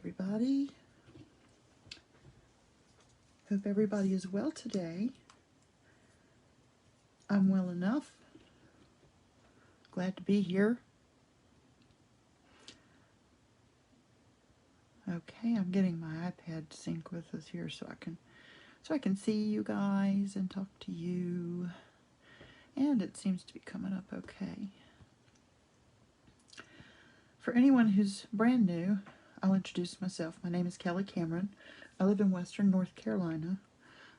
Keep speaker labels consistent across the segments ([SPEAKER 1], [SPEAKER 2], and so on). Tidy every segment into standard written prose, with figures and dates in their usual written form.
[SPEAKER 1] everybody. Hope everybody is well today. I'm well enough. Glad to be here. Okay, I'm getting my iPad to sync with us here so I can see you guys and talk to you. And it seems to be coming up okay. For anyone who's brand new, I'll introduce myself. My name is Kelly Cameron. I live in Western North Carolina.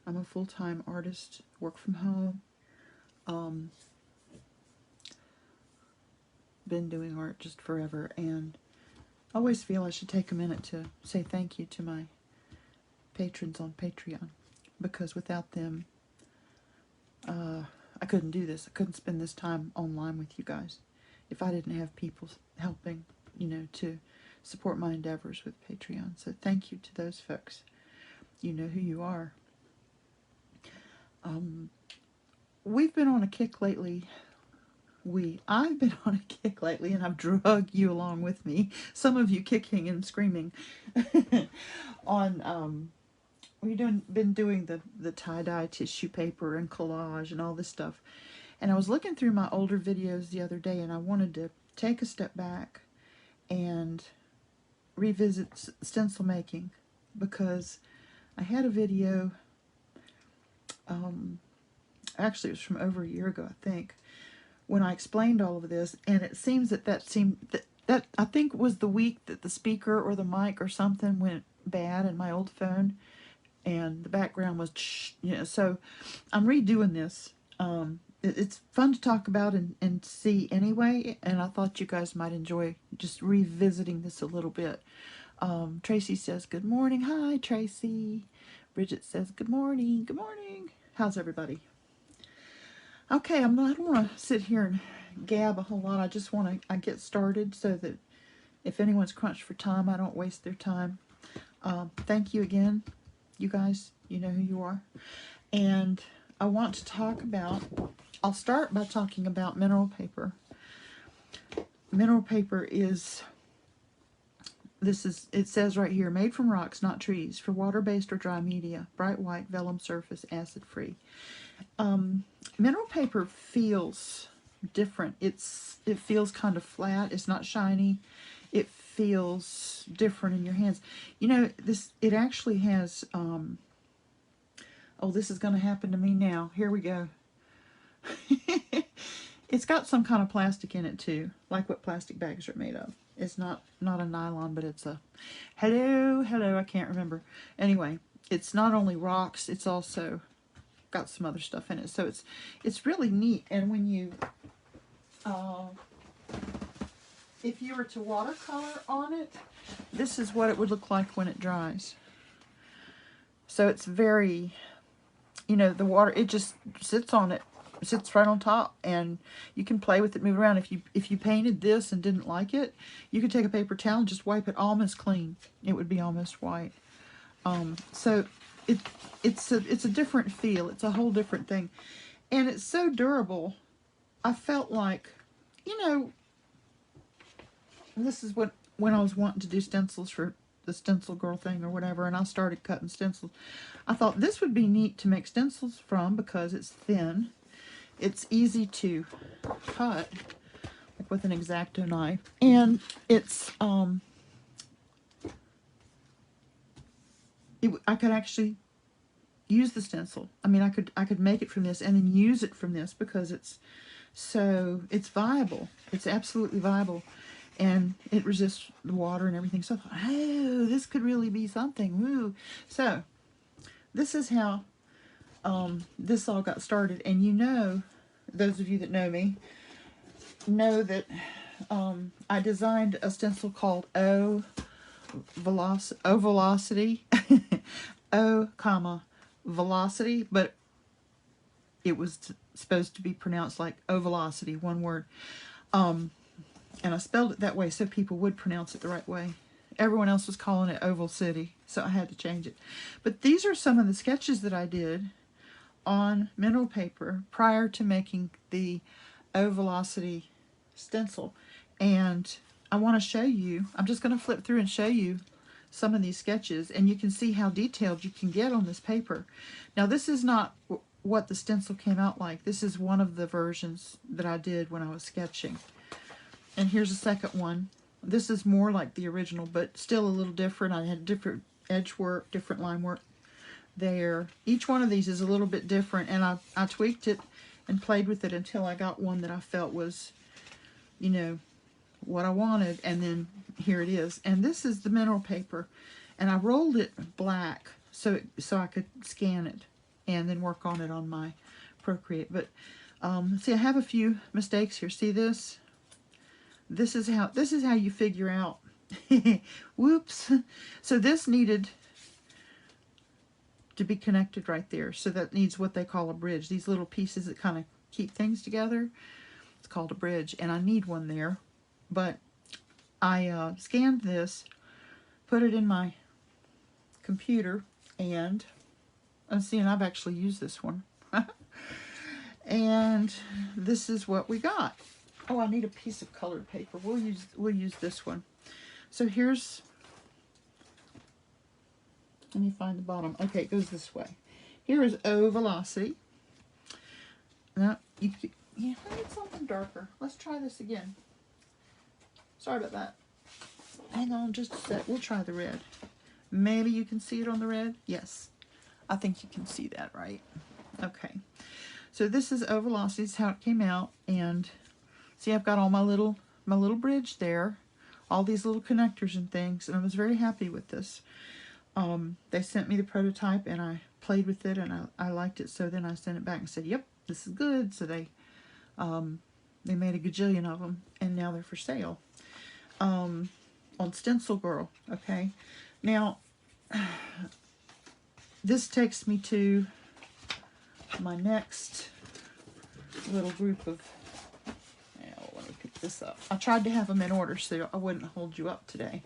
[SPEAKER 1] I'm a full-time artist, work from home. Been doing art just forever, and I always feel I should take a minute to say thank you to my patrons on Patreon, because without them, I couldn't do this. I couldn't spend this time online with you guys if I didn't have people helping, to support my endeavors with Patreon. So thank you to those folks. You know who you are. We've been on a kick lately. I've been on a kick lately, and I've dragged you along with me. Some of you kicking and screaming on we've been doing the tie-dye tissue paper and collage and all this stuff. And I was looking through my older videos the other day, and I wanted to take a step back and revisit stencil making, because I had a video, actually it was from over a year ago, I think, when I explained all of this, and it seems that I think was the week that the speaker or the mic or something went bad in my old phone, and the background was, so I'm redoing this. It's fun to talk about and see anyway, and I thought you guys might enjoy just revisiting this a little bit. Tracy says, good morning. Hi, Tracy. Bridget says, good morning. Good morning. How's everybody? Okay, I don't want to sit here and gab a whole lot. I just want to get started so that if anyone's crunched for time, I don't waste their time. Thank you again, you guys. You know who you are. And I want to talk about, I'll start by talking about mineral paper. Mineral paper is, it says right here, made from rocks, not trees, for water-based or dry media, bright white, vellum surface, acid-free. Mineral paper feels different. It feels kind of flat. It's not shiny. It feels different in your hands. It actually has, oh, this is going to happen to me now. Here we go. It's got some kind of plastic in it too, like what plastic bags are made of. It's not a nylon, but it's a, hello, I can't remember. Anyway, it's not only rocks, it's also got some other stuff in it. So it's really neat. And when you, if you were to watercolor on it, this is what it would look like when it dries. So it's very, the water, it just sits on it. It sits right on top, and you can play with it, move around. If you painted this and didn't like it, you could take a paper towel and just wipe it almost clean. It would be almost white. So it's a different feel. It's a whole different thing, and it's so durable. I felt like, this is when I was wanting to do stencils for the StencilGirl thing or whatever, and I started cutting stencils. I thought this would be neat to make stencils from, because it's thin. It's easy to cut, like with an Exacto knife, and it's I could actually use the stencil. I mean, I could make it from this and then use it from this, because it's viable. It's absolutely viable, and it resists the water and everything. So I thought, oh, this could really be something. Woo! So this is how this all got started. And those of you that know me know that I designed a stencil called O Velocity, O comma Velocity, but it was supposed to be pronounced like O Velocity, one word. And I spelled it that way so people would pronounce it the right way. Everyone else was calling it Oval City, so I had to change it. But these are some of the sketches that I did on mineral paper prior to making the O Velocity stencil. And I want to show you, I'm just going to flip through and show you some of these sketches, and you can see how detailed you can get on this paper. Now this is not what the stencil came out like. This is one of the versions that I did when I was sketching. And here's a second one. This is more like the original, but still a little different. I had different edge work, different line work there. Each one of these is a little bit different, and I tweaked it and played with it until I got one that I felt was, you know, what I wanted. And then here it is. And this is the mineral paper, and I rolled it black so I could scan it and then work on it on my Procreate. But see, I have a few mistakes here. See this? This is how you figure out. Whoops. So this needed to be connected right there. So that needs what they call a bridge. These little pieces that kind of keep things together. It's called a bridge, and I need one there. But I scanned this, put it in my computer, and see, and I've actually used this one. And this is what we got. Oh, I need a piece of colored paper. We'll use this one. So here's, let me find the bottom. Okay, it goes this way. Here is O velocity. Now, yeah, I need something darker. Let's try this again. Sorry about that. Hang on just a sec. We'll try the red. Maybe you can see it on the red? Yes. I think you can see that, right? Okay. So this is O velocity. This is how it came out. And see, I've got all my little bridge there. All these little connectors and things. And I was very happy with this. They sent me the prototype, and I played with it, and I liked it. So then I sent it back and said, yep, this is good. So they made a gajillion of them, and now they're for sale on StencilGirl. Okay, now this takes me to my next little group of. Let me pick this up. I tried to have them in order so I wouldn't hold you up today.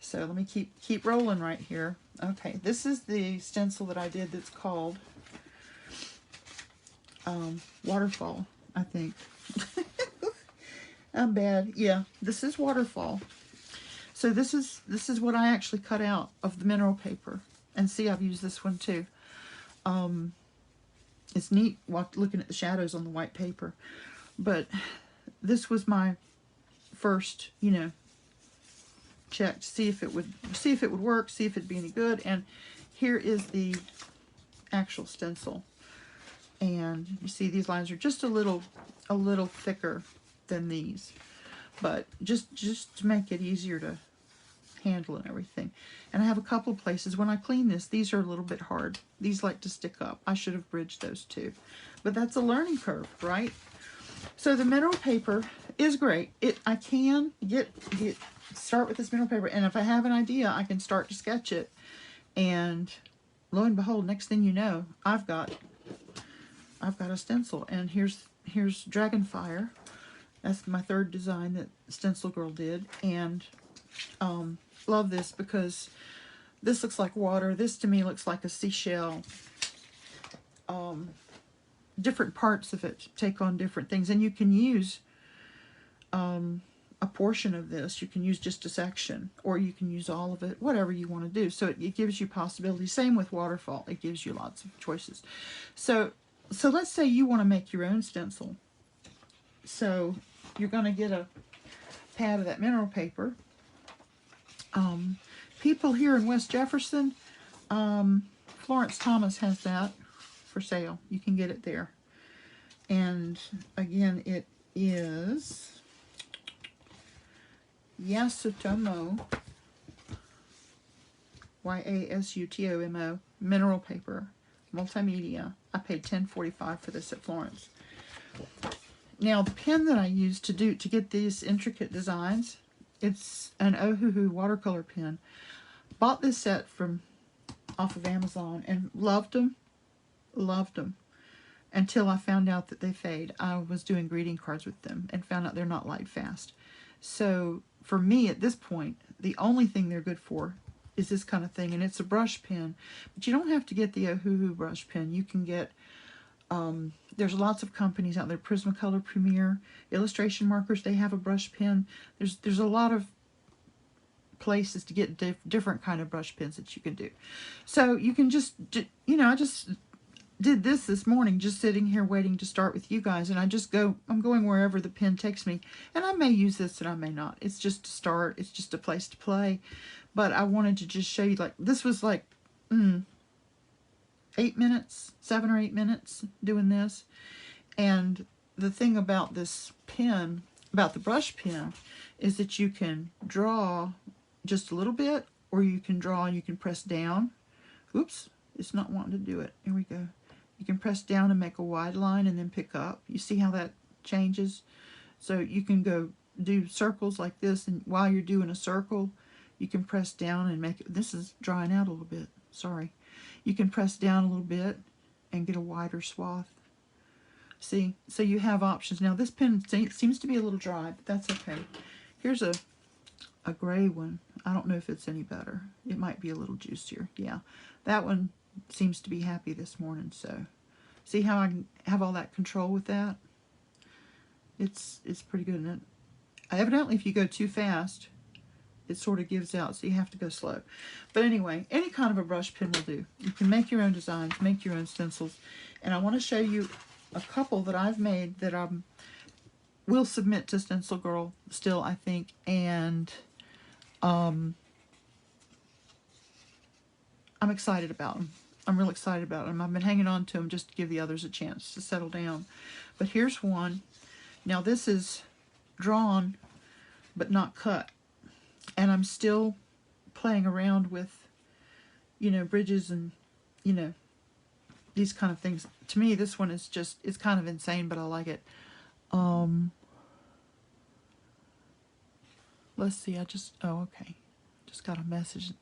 [SPEAKER 1] So let me keep rolling right here. Okay, this is the stencil that I did that's called Waterfall, I think. I'm bad. Yeah, this is Waterfall. So this is what I actually cut out of the mineral paper. And see, I've used this one too. It's neat looking at the shadows on the white paper. But this was my first, you know, check to see if it would work, see if it'd be any good. And here is the actual stencil. And you see these lines are just a little thicker than these, but just to make it easier to handle and everything. And I have a couple places when I clean this, these are a little bit hard. These like to stick up. I should have bridged those too, but that's a learning curve, right? So the mineral paper is great. I can start with this mineral paper, and if I have an idea, I can start to sketch it, and lo and behold, next thing you know, I've got a stencil. And here's Dragonfire. That's my third design that StencilGirl did, and love this because this looks like water. This to me looks like a seashell. Different parts of it take on different things, and you can use a portion of this. You can use just a section, or you can use all of it, whatever you want to do. So it gives you possibilities. Same with Waterfall. It gives you lots of choices. So let's say you want to make your own stencil. So you're going to get a pad of that mineral paper. People here in West Jefferson, Florence Thomas has that for sale. You can get it there. And again, it is Yasutomo, Y-A-S-U-T-O-M-O, mineral paper, multimedia. I paid $10.45 for this at Florence. Now, the pen that I used to get these intricate designs, it's an Ohuhu watercolor pen. Bought this set off of Amazon and loved them, until I found out that they fade. I was doing greeting cards with them and found out they're not light fast. So for me at this point, the only thing they're good for is this kind of thing, and it's a brush pen. But you don't have to get the Ohuhu brush pen. You can get, there's lots of companies out there, Prismacolor Premier, Illustration Markers, they have a brush pen. There's a lot of places to get different kind of brush pens that you can do. So you can just, you know, I just did this morning, just sitting here waiting to start with you guys, and I'm going wherever the pen takes me, and I may use this and I may not. It's just to start, it's just a place to play, but I wanted to just show you, like, this was like 8 minutes, 7 or 8 minutes doing this. And the thing about this pen, about the brush pen, is that you can draw just a little bit, or you can draw and you can press down. Oops, it's not wanting to do it. Here we go. You can press down and make a wide line and then pick up. You see how that changes? So you can go do circles like this, and while you're doing a circle, you can press down and make it. This is drying out a little bit. Sorry. You can press down a little bit and get a wider swath. See? So you have options. Now this pen seems to be a little dry, but that's okay. Here's a gray one. I don't know if it's any better. It might be a little juicier. Yeah. That one seems to be happy this morning. So see how I can have all that control with that? It's pretty good, isn't it? Evidently, if you go too fast, it sort of gives out, so you have to go slow. But anyway, any kind of a brush pen will do. You can make your own designs, make your own stencils. And I want to show you a couple that I've made that I will submit to StencilGirl still, I think. And I'm excited about them. I'm real excited about them. I've been hanging on to them just to give the others a chance to settle down. But here's one. Now this is drawn but not cut. And I'm still playing around with, you know, bridges and, you know, these kind of things. To me, this one is just, it's kind of insane, but I like it. Let's see, oh, okay. Just got a message.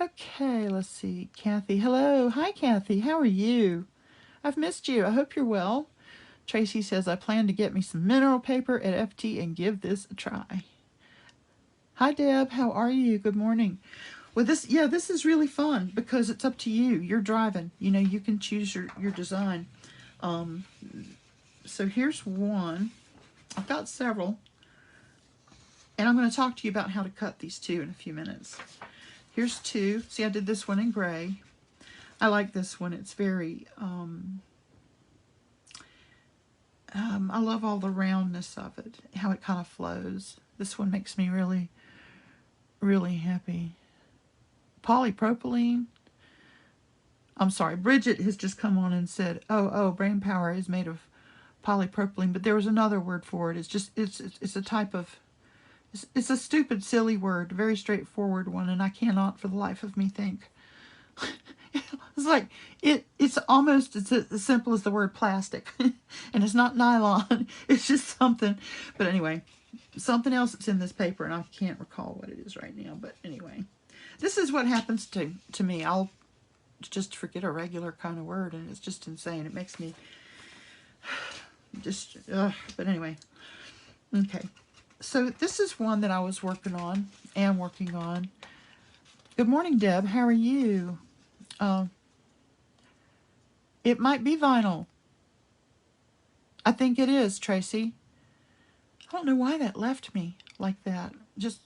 [SPEAKER 1] Okay, let's see. Kathy, hello. Hi, Kathy. How are you? I've missed you. I hope you're well. Tracy says, I plan to get me some mineral paper at FT and give this a try. Hi, Deb. How are you? Good morning. Well, this is really fun because it's up to you. You're driving. You know, you can choose your design. So here's one. I've got several. And I'm going to talk to you about how to cut these two in a few minutes. Here's two. See, I did this one in gray. I like this one. It's very, I love all the roundness of it, how it kind of flows. This one makes me really, really happy. Polypropylene. I'm sorry, Bridget has just come on and said, oh, brain power is made of polypropylene, but there was another word for it. It's just, it's a type of, it's a stupid, silly word, very straightforward one, and I cannot for the life of me think. It's like, it's almost as simple as the word plastic. And it's not nylon. It's just something. But anyway, something else that's in this paper, and I can't recall what it is right now. But anyway, this is what happens to me. I'll just forget a regular kind of word, and it's just insane. It makes me just, but anyway. Okay. So this is one that I was working on. Good morning, Deb. How are you? It might be vinyl. I think it is, Tracy. I don't know why that left me like that. Just,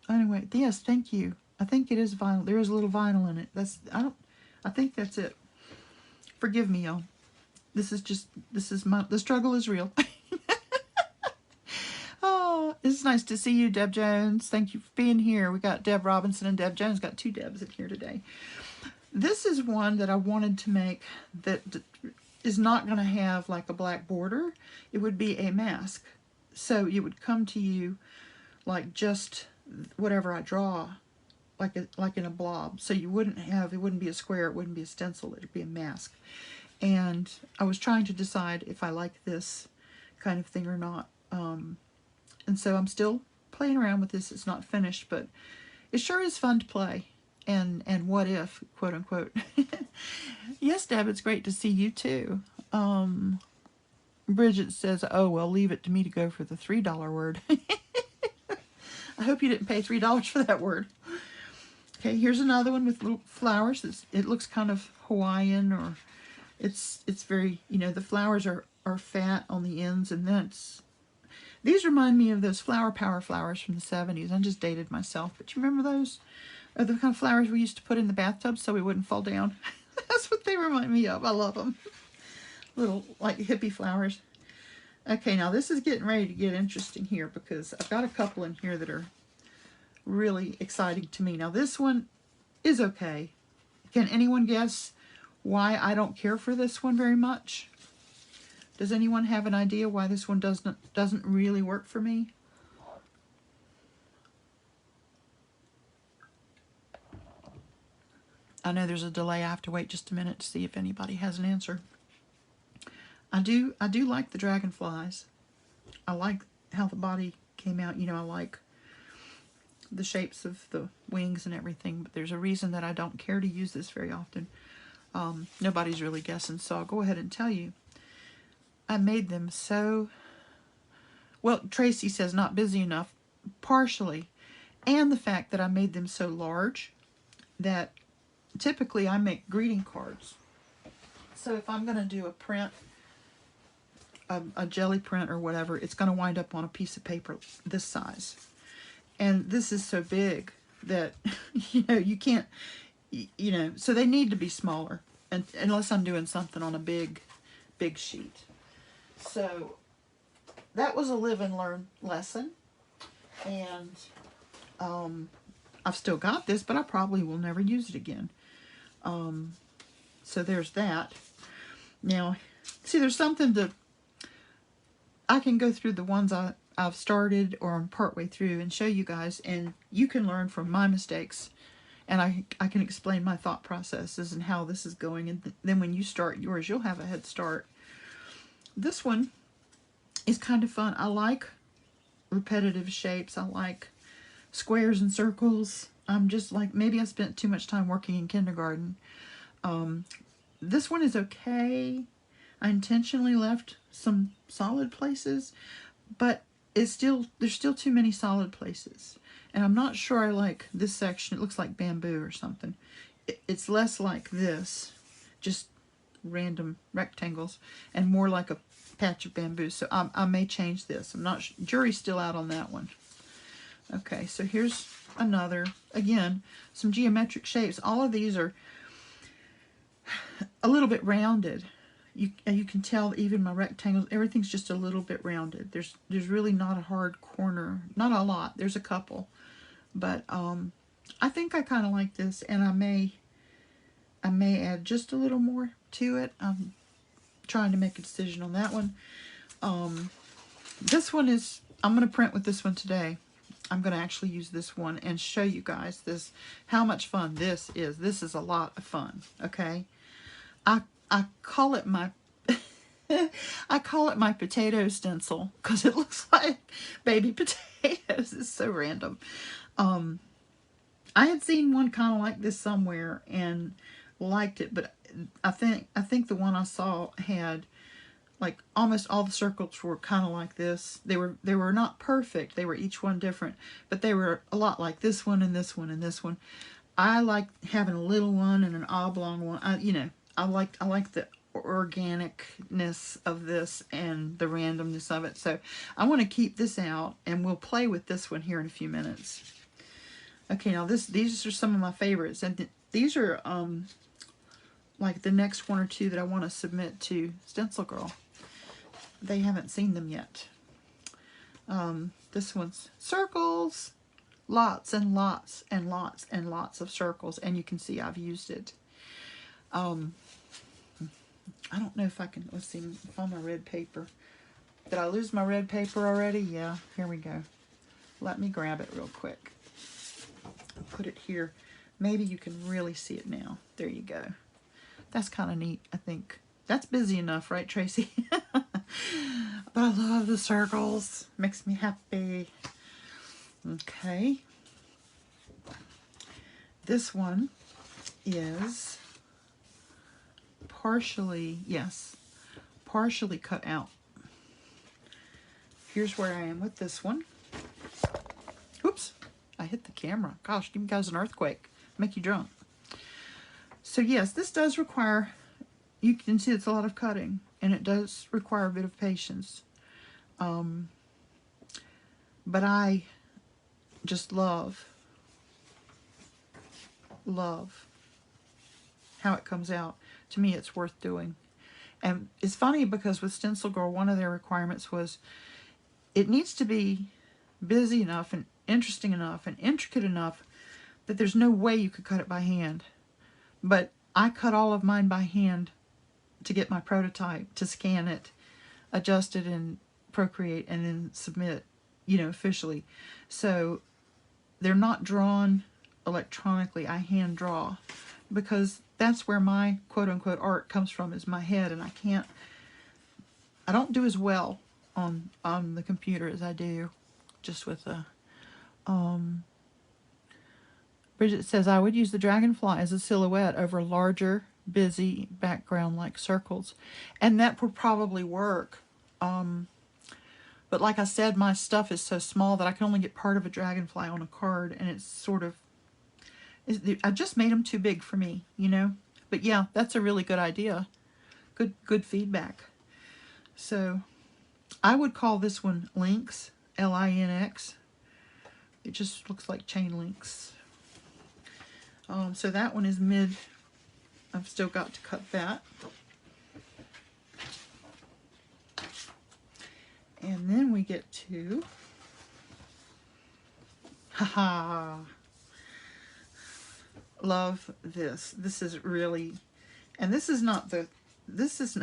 [SPEAKER 1] anyway, yes, thank you. I think it is vinyl. There is a little vinyl in it. I think that's it. Forgive me, y'all. The struggle is real. Oh, it's nice to see you, Deb Jones. Thank you for being here. We got Deb Robinson and Deb Jones. Got two Debs in here today. This is one that I wanted to make that is not going to have like a black border. It would be a mask. So it would come to you like just whatever I draw, like in a blob. So it wouldn't be a square, it wouldn't be a stencil, it'd be a mask. And I was trying to decide if I like this kind of thing or not. And so I'm still playing around with this. It's not finished, but it sure is fun to play. And what if, quote unquote. Yes, Deb, it's great to see you too. Bridget says, oh, well, leave it to me to go for the $3 word. I hope you didn't pay $3 for that word. Okay, here's another one with little flowers. It looks kind of Hawaiian, or it's very, you know, the flowers are fat on the ends, and These remind me of those Flower Power flowers from the 70s. I just dated myself, but you remember those? Are the kind of flowers we used to put in the bathtub so we wouldn't fall down. That's what they remind me of. I love them. Little, like, hippie flowers. Okay, now this is getting ready to get interesting here because I've got a couple in here that are really exciting to me. Now this one is okay. Can anyone guess why I don't care for this one very much? Does anyone have an idea why this one doesn't really work for me? I know there's a delay. I have to wait just a minute to see if anybody has an answer. I do like the dragonflies. I like how the body came out. You know, I like the shapes of the wings and everything, but there's a reason that I don't care to use this very often. Nobody's really guessing, so I'll go ahead and tell you. I made them so... Well, Tracy says not busy enough, partially. And the fact that I made them so large that typically I make greeting cards. So if I'm going to do a print, a jelly print or whatever, it's going to wind up on a piece of paper this size. And this is so big that, you know, you can't, you know, so they need to be smaller, and unless I'm doing something on a big sheet. So that was a live and learn lesson. And I've still got this, but I probably will never use it again. So there's that. Now, see, there's something to... I can go through the ones I've started or I'm partway through and show you guys, and you can learn from my mistakes, and I can explain my thought processes and how this is going, and then when you start yours, you'll have a head start. This one is kind of fun. I like repetitive shapes. I like squares and circles. I'm just like, maybe I spent too much time working in kindergarten. This one is okay. I intentionally left some solid places, but there's still too many solid places. And I'm not sure I like this section. It looks like bamboo or something. It's less like this, just random rectangles, and more like a patch of bamboo. So I may change this. I'm not sure. Jury's still out on that one. Okay, so here's another. Again, some geometric shapes. All of these are a little bit rounded. You can tell even my rectangles, everything's just a little bit rounded. There's really not a hard corner. Not a lot. There's a couple. But I think I kind of like this, and I may add just a little more to it. I'm trying to make a decision on that one. This one is, I'm going to print with this one today. I'm going to actually use this one and show you guys this, how much fun this is. This is a lot of fun, okay? I call it my I call it my potato stencil because it looks like baby potatoes. It's so random. I had seen one kind of like this somewhere and liked it, but I think the one I saw had like almost all the circles were kind of like this. They were not perfect. They were each one different, but they were a lot like this one and this one and this one. I like having a little one and an oblong one. I like the organicness of this and the randomness of it. So I want to keep this out, and we'll play with this one here in a few minutes. Okay, now these are some of my favorites, and these are like the next one or two that I want to submit to StencilGirl. They haven't seen them yet. This one's circles, lots and lots and lots and lots of circles, and you can see I've used it. I don't know if I can, let's see, find my red paper. Did I lose my red paper already? Yeah, here we go. Let me grab it real quick. Put it here. Maybe you can really see it now. There you go. That's kind of neat, I think. That's busy enough, right, Tracy? But I love the circles. Makes me happy. Okay. This one is partially cut out. Here's where I am with this one. Oops, I hit the camera. Gosh, give you guys an earthquake. Make you drunk. So yes, this does require, you can see it's a lot of cutting, and it does require a bit of patience. But I just love how it comes out. To me, it's worth doing. And it's funny because with StencilGirl, one of their requirements was it needs to be busy enough and interesting enough and intricate enough that there's no way you could cut it by hand. But I cut all of mine by hand to get my prototype, to scan it, adjust it in Procreate, and then submit, you know, officially. So they're not drawn electronically. I hand draw because that's where my quote-unquote art comes from, is my head, and I don't do as well on the computer as I do just with a Bridget says, I would use the dragonfly as a silhouette over larger, busy background like circles. And that would probably work. But like I said, my stuff is so small that I can only get part of a dragonfly on a card. And it's sort of, I just made them too big for me, you know. But yeah, that's a really good idea. Good feedback. So I would call this one Links, L-I-N-X. It just looks like chain links. So that one is mid. I've still got to cut that. And then we get to, haha, love this. This is really, and this is not the, this is,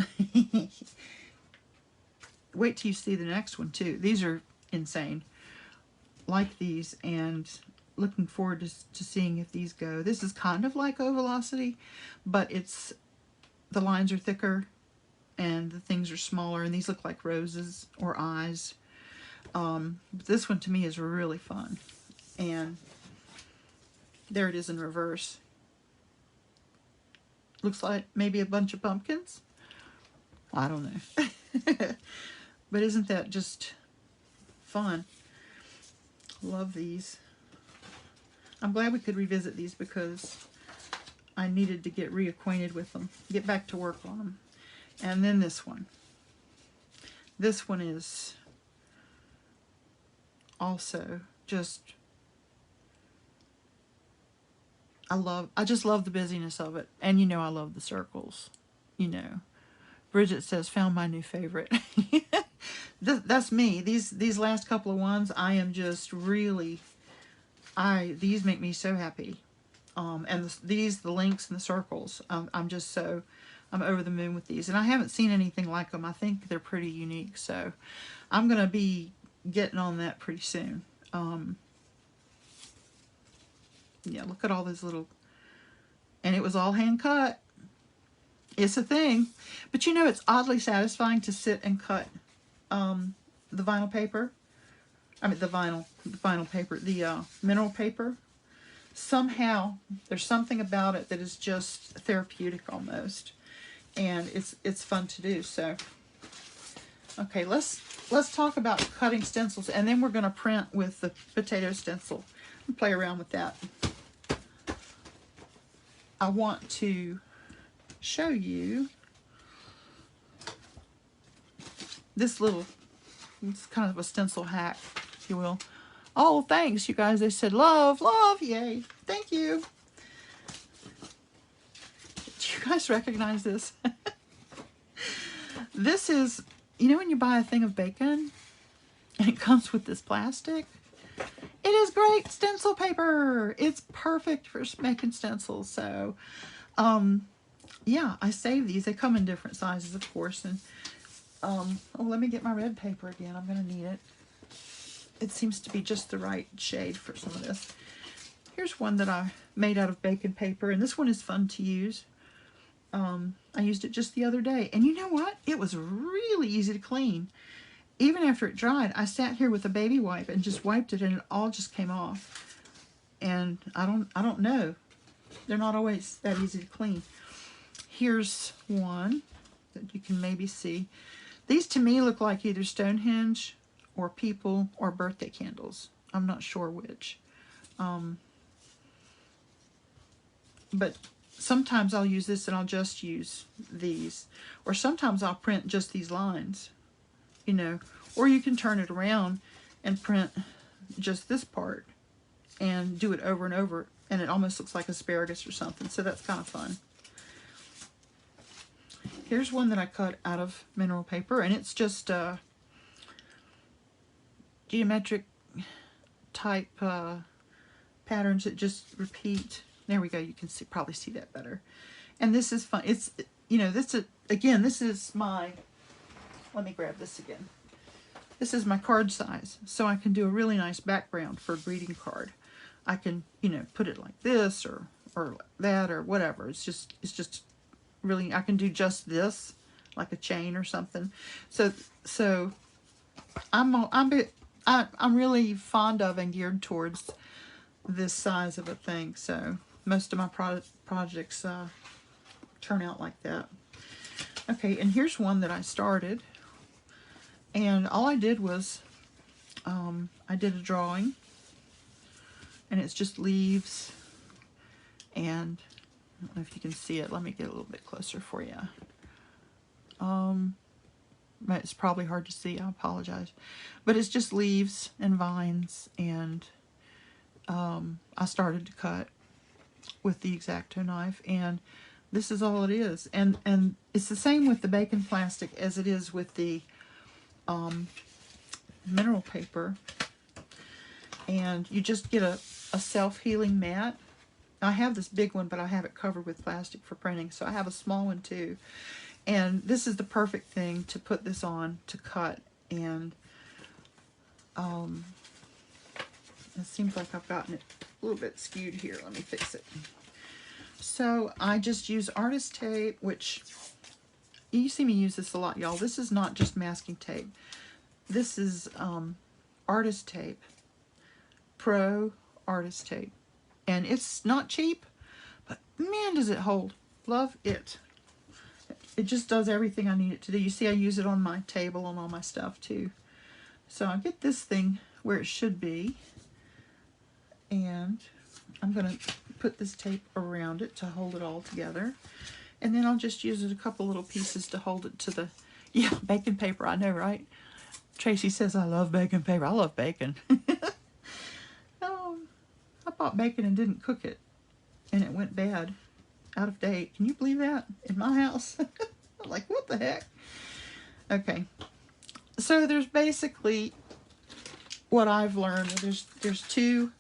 [SPEAKER 1] wait till you see the next one too. These are insane. Like these, and looking forward to seeing if these go. This is kind of like O Velocity, but it's, the lines are thicker and the things are smaller, and these look like roses or eyes. But this one to me is really fun. And there it is in reverse. Looks like maybe a bunch of pumpkins. I don't know. But isn't that just fun? Love these. I'm glad we could revisit these because I needed to get reacquainted with them, get back to work on them. And then this one. This one is also just, I just love the busyness of it. And you know I love the circles, you know. Bridget says, found my new favorite. That's me. These last couple of ones, I am just really, these make me so happy. And the links and the circles, I'm just so, I'm over the moon with these. And I haven't seen anything like them. I think they're pretty unique. So I'm going to be getting on that pretty soon. Yeah, look at all those little, and it was all hand cut. It's a thing. But you know, it's oddly satisfying to sit and cut the vinyl paper. I mean, the vinyl paper, the mineral paper. Somehow, there's something about it that is just therapeutic almost. And it's fun to do. So, okay, let's talk about cutting stencils, and then we're going to print with the potato stencil and play around with that. I want to show you this little, it's kind of a stencil hack, if you will. Oh, thanks, you guys. They said love, yay. Thank you. Do you guys recognize this? This is, you know when you buy a thing of bacon and it comes with this plastic? It is great stencil paper. It's perfect for making stencils. So, yeah, I save these. They come in different sizes, of course. And oh, let me get my red paper again. I'm going to need it. It seems to be just the right shade for some of this. Here's one that I made out of bacon paper, and this one is fun to use. I used it just the other day, and you know what? It was really easy to clean. Even after it dried, I sat here with a baby wipe and just wiped it, and it all just came off. And I don't know. They're not always that easy to clean. Here's one that you can maybe see. These to me look like either Stonehenge or people or birthday candles. I'm not sure which. But sometimes I'll use this and I'll just use these. Or sometimes I'll print just these lines, you know. Or you can turn it around and print just this part and do it over and over, and it almost looks like asparagus or something, so that's kind of fun. Here's one that I cut out of mineral paper, and it's just geometric type patterns that just repeat. There we go, you can see, probably see that better. And this is fun. It's, you know, this is, again, this is my, let me grab this again. This is my card size, so I can do a really nice background for a greeting card. I can, you know, put it like this or like that or whatever. It's just really, I can do just this, like a chain or something. So I'm really fond of and geared towards this size of a thing. So most of my projects turn out like that. Okay, and here's one that I started, and all I did was I did a drawing, and it's just leaves, and I don't know if you can see it. Let me get a little bit closer for you. It's probably hard to see. I apologize. But it's just leaves and vines, and I started to cut with the Exacto knife, and this is all it is. And it's the same with the bacon plastic as it is with the mineral paper. And you just get a self-healing mat. I have this big one, but I have it covered with plastic for printing, so I have a small one too. And this is the perfect thing to put this on to cut. And it seems like I've gotten it a little bit skewed here. Let me fix it. So I just use artist tape, which you see me use this a lot, y'all. This is not just masking tape. This is artist tape, pro artist tape. And it's not cheap, but man, does it hold. Love it. It just does everything I need it to do. You see I use it on my table and all my stuff too. So I'll get this thing where it should be. And I'm going to put this tape around it to hold it all together. And then I'll just use a couple little pieces to hold it to the, yeah, bacon paper, I know, right? Tracy says I love bacon paper. I love bacon. I bought bacon and didn't cook it, and it went bad, out of date. Can you believe that? In my house? I'm like, what the heck? Okay, so there's basically what I've learned. There's two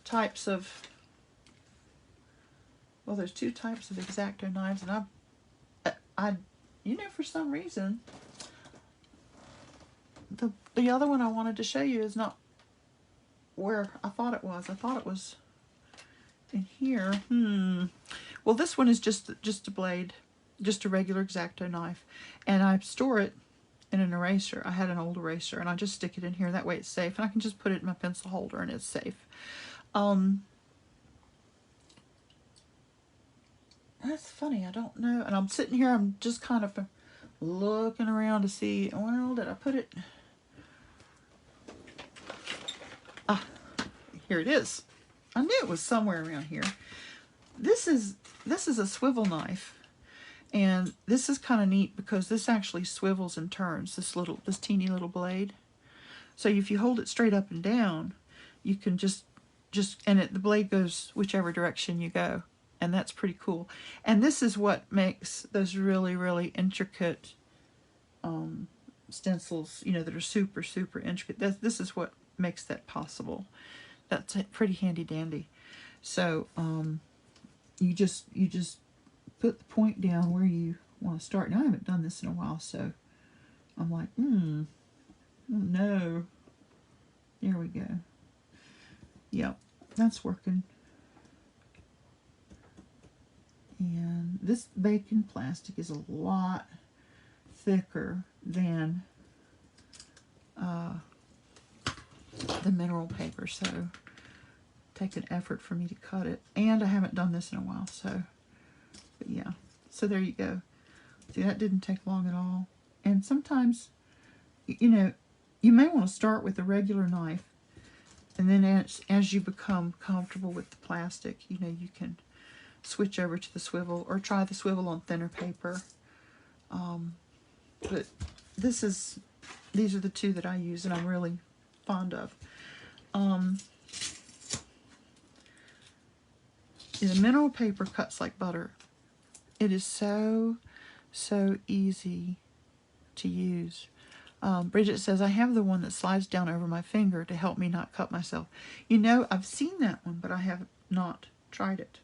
[SPEAKER 1] types of, well, there's two types of Exacto knives, and I you know, for some reason, the other one I wanted to show you is not where I thought it was. I thought it was in here. Well, this one is just a blade, just a regular Exacto knife, and I store it in an eraser. I had an old eraser, and I just stick it in here. That way it's safe, and I can just put it in my pencil holder, and it's safe. That's funny. I don't know. And I'm sitting here. I'm just kind of looking around to see. Well, did I put it? Ah, here it is. I knew it was somewhere around here. This is a swivel knife, and this is kind of neat because this actually swivels and turns. This teeny little blade. So if you hold it straight up and down, you can the blade goes whichever direction you go, and that's pretty cool. And this is what makes those really, really intricate stencils, you know, that are super, super intricate. This is what makes that possible. That's pretty handy dandy. So you just put the point down where you want to start. Now I haven't done this in a while, so I'm like, oh no. There we go. Yep, that's working. And this bacon plastic is a lot thicker than the mineral paper, so take an effort for me to cut it. And I haven't done this in a while, so, but yeah. So there you go. See, that didn't take long at all. And sometimes, you know, you may want to start with a regular knife, and then as you become comfortable with the plastic, you know, you can switch over to the swivel, or try the swivel on thinner paper. But these are the two that I use, and I'm really fond of. The mineral paper cuts like butter. It is so easy to use. Bridget says, I have the one that slides down over my finger to help me not cut myself. You know, I've seen that one, but I have not tried it.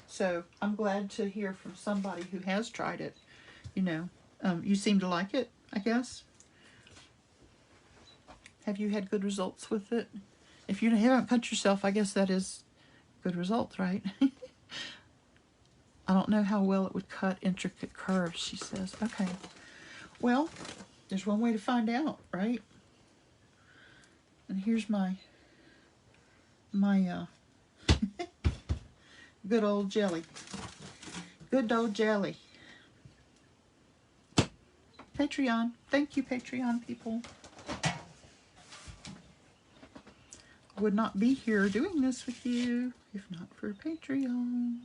[SPEAKER 1] So I'm glad to hear from somebody who has tried it. You know, you seem to like it, I guess. Have you had good results with it? If you haven't cut yourself, I guess that is good results, right? I don't know how well it would cut intricate curves, she says. Okay. Well, there's one way to find out, right? And here's my good old Gelli. Good old Gelli. Patreon. Thank you, Patreon people. I would not be here doing this with you if not for Patreon.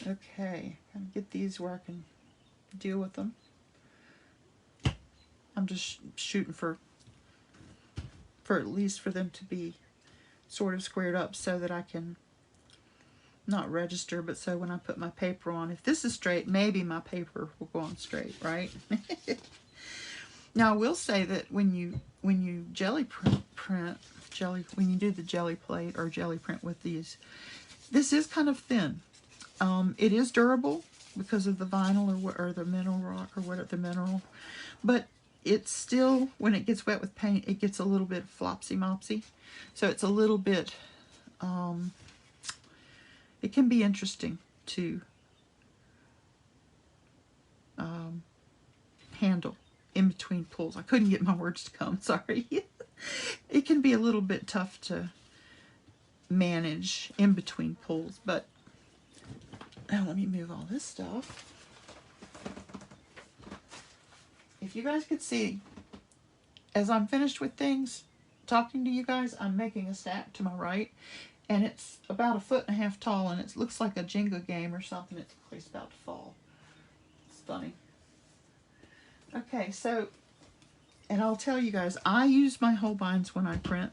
[SPEAKER 1] Okay, gotta get these where I can deal with them. I'm just shooting for at least for them to be sort of squared up so that I can not register, but so when I put my paper on, if this is straight, maybe my paper will go on straight, right? Now I will say that when you jelly print, when you do the jelly plate or jelly print with these, this is kind of thin. It is durable because of the vinyl or the mineral rock or whatever, the mineral, but it's still, when it gets wet with paint, it gets a little bit flopsy-mopsy. So it's a little bit, it can be interesting to handle in between pulls. I couldn't get my words to come, sorry. It can be a little bit tough to manage in between pulls, but now let me move all this stuff. If you guys could see, as I'm finished with things, talking to you guys, I'm making a stack to my right, and it's about 1.5 feet tall, and it looks like a Jenga game or something. It's about to fall. It's funny. Okay, so, and I'll tell you guys, I use my Holbeins when I print,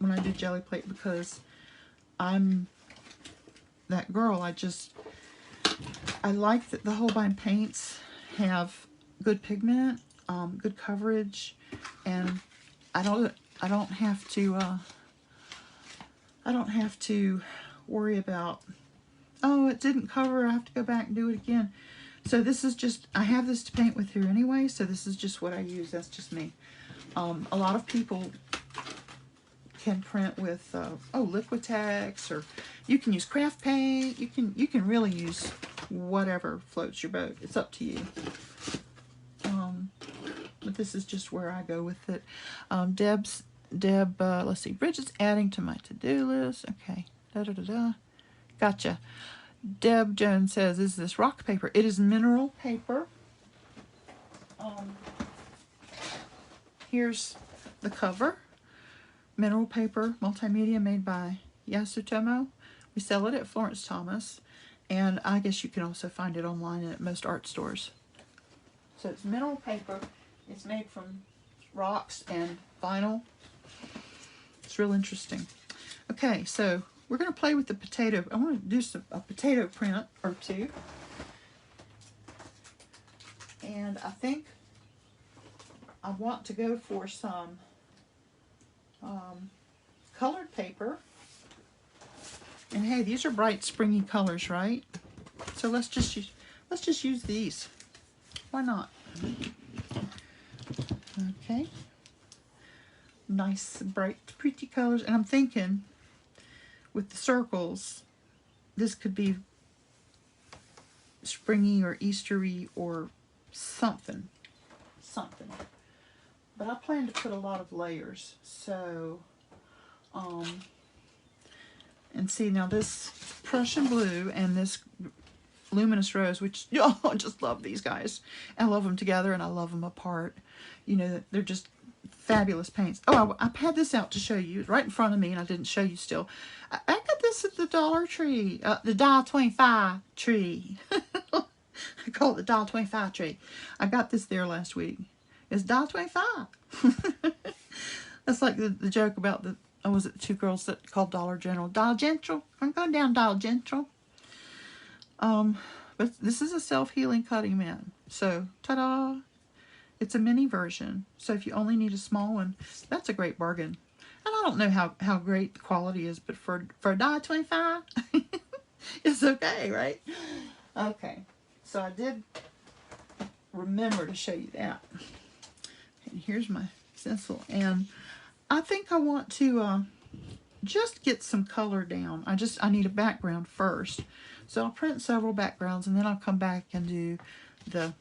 [SPEAKER 1] when I do jelly plate, because I'm that girl. I like that the Holbein paints have good pigment, good coverage, and I don't have to worry about, oh, it didn't cover, I have to go back and do it again. So this is just, I have this to paint with here anyway, so this is just what I use. That's just me. A lot of people can print with Liquitex, or you can use craft paint. You can really use whatever floats your boat. It's up to you. But this is just where I go with it. Let's see, Bridget's adding to my to-do list. Okay, gotcha. Deb Jones says, is this rock paper? It is mineral paper. Here's the cover. Mineral paper, multimedia, made by Yasutomo. We sell it at Florence Thomas, and I guess you can also find it online at most art stores. So it's mineral paper. It's made from rocks and vinyl. It's real interesting. Okay, so we're going to play with the potato. I want to do a potato print or two. And I think I want to go for some colored paper. And hey, these are bright, springy colors, right? So let's just use these. Why not? Okay. Nice, bright, pretty colors. And I'm thinking, with the circles, this could be springy or Eastery or something. But I plan to put a lot of layers. So, and see, now this Prussian blue and this luminous rose, which, oh, I just love these guys. I love them together and I love them apart. You know, they're just fabulous paints. Oh, I had this out to show you right in front of me, and I didn't show you still. I got this at the Dollar Tree, the $1.25 tree. I call it the $1.25 tree. I got this there last week. It's $1.25. That's like the joke about the, oh, was it the two girls that called Dollar General? Dollar General, I'm going down Dollar General. But this is a self-healing cutting mat. So, ta-da! It's a mini version. So if you only need a small one, that's a great bargain. And I don't know how great the quality is, but for $1.25, it's okay, right? Okay, so I did remember to show you that. And here's my stencil. And I think I want to just get some color down. I need a background first. So I'll print several backgrounds and then I'll come back and do the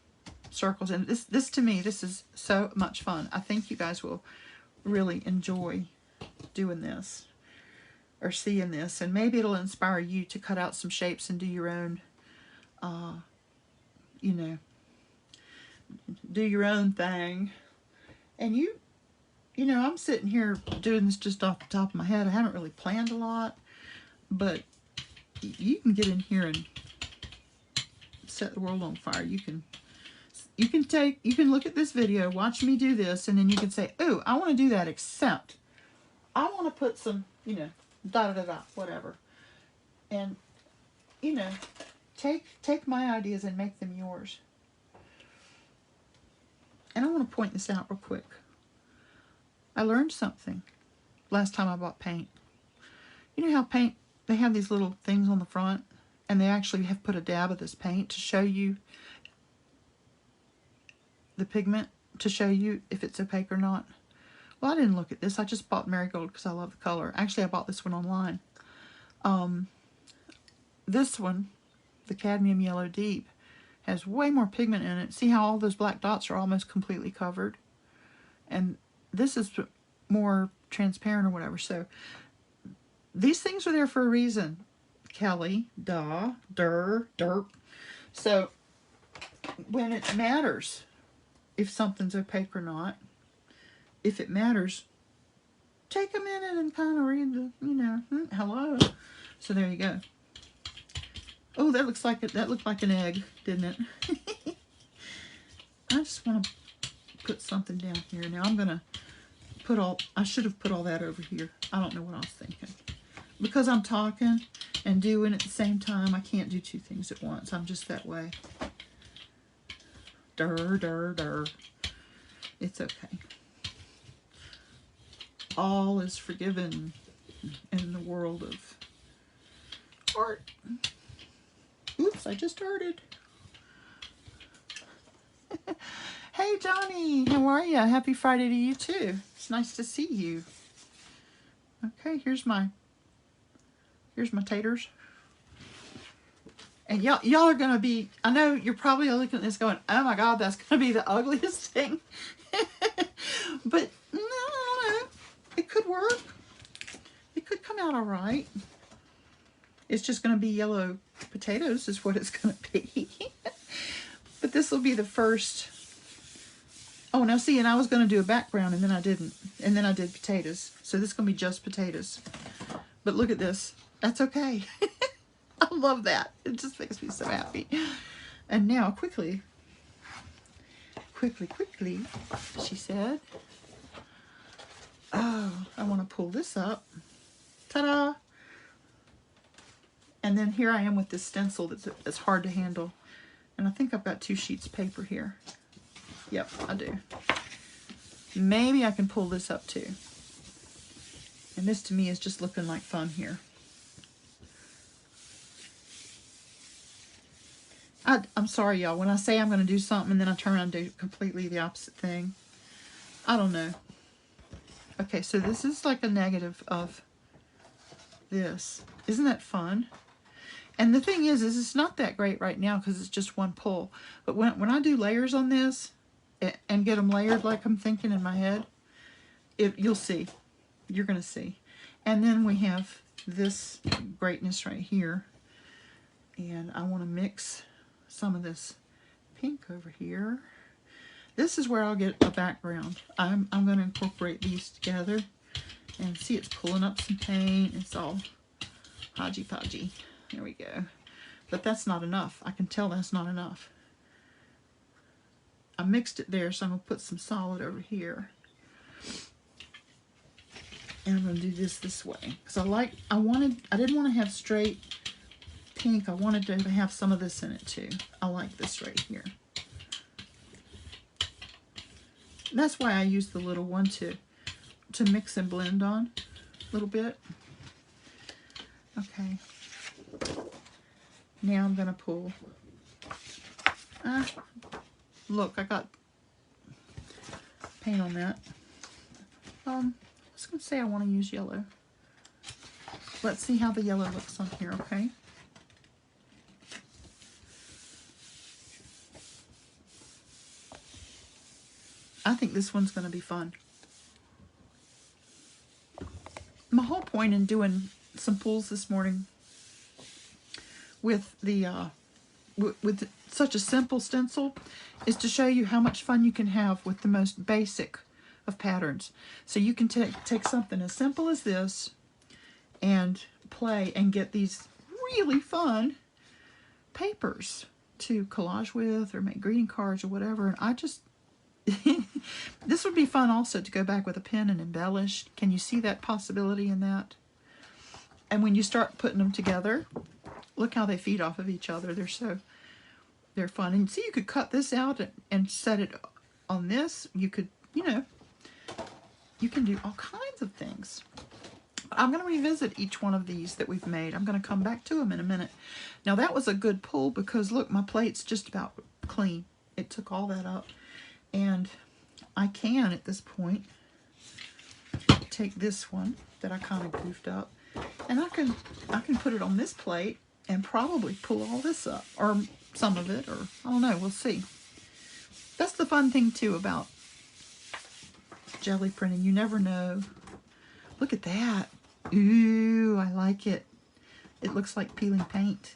[SPEAKER 1] circles. And this to me, this is so much fun. I think you guys will really enjoy doing this or seeing this. And maybe it'll inspire you to cut out some shapes and do your own, you know, do your own thing. And you know, I'm sitting here doing this just off the top of my head. I haven't really planned a lot, but you can get in here and set the world on fire. You can look at this video, watch me do this, and then you can say, "Ooh, I want to do that, except I want to put some, you know, whatever." And you know, take my ideas and make them yours. And I want to point this out real quick. I learned something last time I bought paint. You know how paint, they have these little things on the front, and they actually have put a dab of this paint to show you the pigment, to show you if it's opaque or not. Well, I didn't look at this. I just bought Marigold because I love the color. Actually, I bought this one online. This one, the Cadmium Yellow Deep, has way more pigment in it. See how all those black dots are almost completely covered? And this is more transparent or whatever. So these things are there for a reason. Kelly, derp. So when it matters if something's opaque or not, if it matters, take a minute and kind of read the, you know, hello. So there you go. Oh, that looks like it. That looked like an egg, didn't it? I just want to put something down here. Now I'm gonna put all. I should have put all that over here. I don't know what I was thinking. Because I'm talking and doing at the same time, I can't do two things at once. I'm just that way. Durr. It's okay. All is forgiven in the world of art. Oops, I just started. Hey Johnny, how are you? Happy Friday to you too. It's nice to see you. Okay, here's my taters. And y'all are gonna be, I know you're probably looking at this going, oh my god, that's gonna be the ugliest thing. But no, I don't know. It could work. It could come out all right. It's just gonna be yellow potatoes is what it's gonna be. But this will be the first. Oh, now see, and I was gonna do a background and then I didn't. And then I did potatoes. So this is gonna be just potatoes. But look at this. That's okay. I love that. It just makes me so happy. And now, quickly, she said, oh, I want to pull this up. Ta-da! And then here I am with this stencil that's hard to handle. And I think I've got 2 sheets of paper here. Yep, I do. Maybe I can pull this up too. And this to me is just looking like fun here. I'm sorry, y'all. When I say I'm going to do something and then I turn around and do completely the opposite thing, I don't know. Okay, so this is like a negative of this. Isn't that fun? And the thing is it's not that great right now because it's just one pull. But when I do layers on this and get them layered like I'm thinking in my head, you'll see. You're going to see. And then we have this greatness right here. And I want to mix some of this pink over here. This is where I'll get a background. I'm going to incorporate these together. And see, it's pulling up some paint. It's all hodgy-podgy. There we go. But that's not enough. I can tell that's not enough. I mixed it there, so I'm going to put some solid over here. And I'm going to do this way. Because I didn't want to have straight pink. I wanted to have some of this in it too. I like this right here. And that's why I use the little one to mix and blend on a little bit. Okay. Now I'm going to pull. Look, I got paint on that. I was going to say I want to use yellow. Let's see how the yellow looks on here, okay? I think this one's going to be fun. My whole point in doing some pulls this morning with the with such a simple stencil is to show you how much fun you can have with the most basic of patterns. So you can take something as simple as this and play and get these really fun papers to collage with or make greeting cards or whatever. And I just this would be fun also to go back with a pen and embellish. Can you see that possibility in that? And when you start putting them together, look how they feed off of each other. They're fun. And see, you could cut this out and set it on this. You could, you know, you can do all kinds of things. I'm going to revisit each one of these that we've made. I'm going to come back to them in a minute. Now that was a good pull because look, my plate's just about clean. It took all that up. And I can, at this point, take this one that I kind of goofed up, and I can put it on this plate and probably pull all this up, or some of it, or I don't know, we'll see. That's the fun thing too about jelly printing. You never know. Look at that. Ooh, I like it. It looks like peeling paint.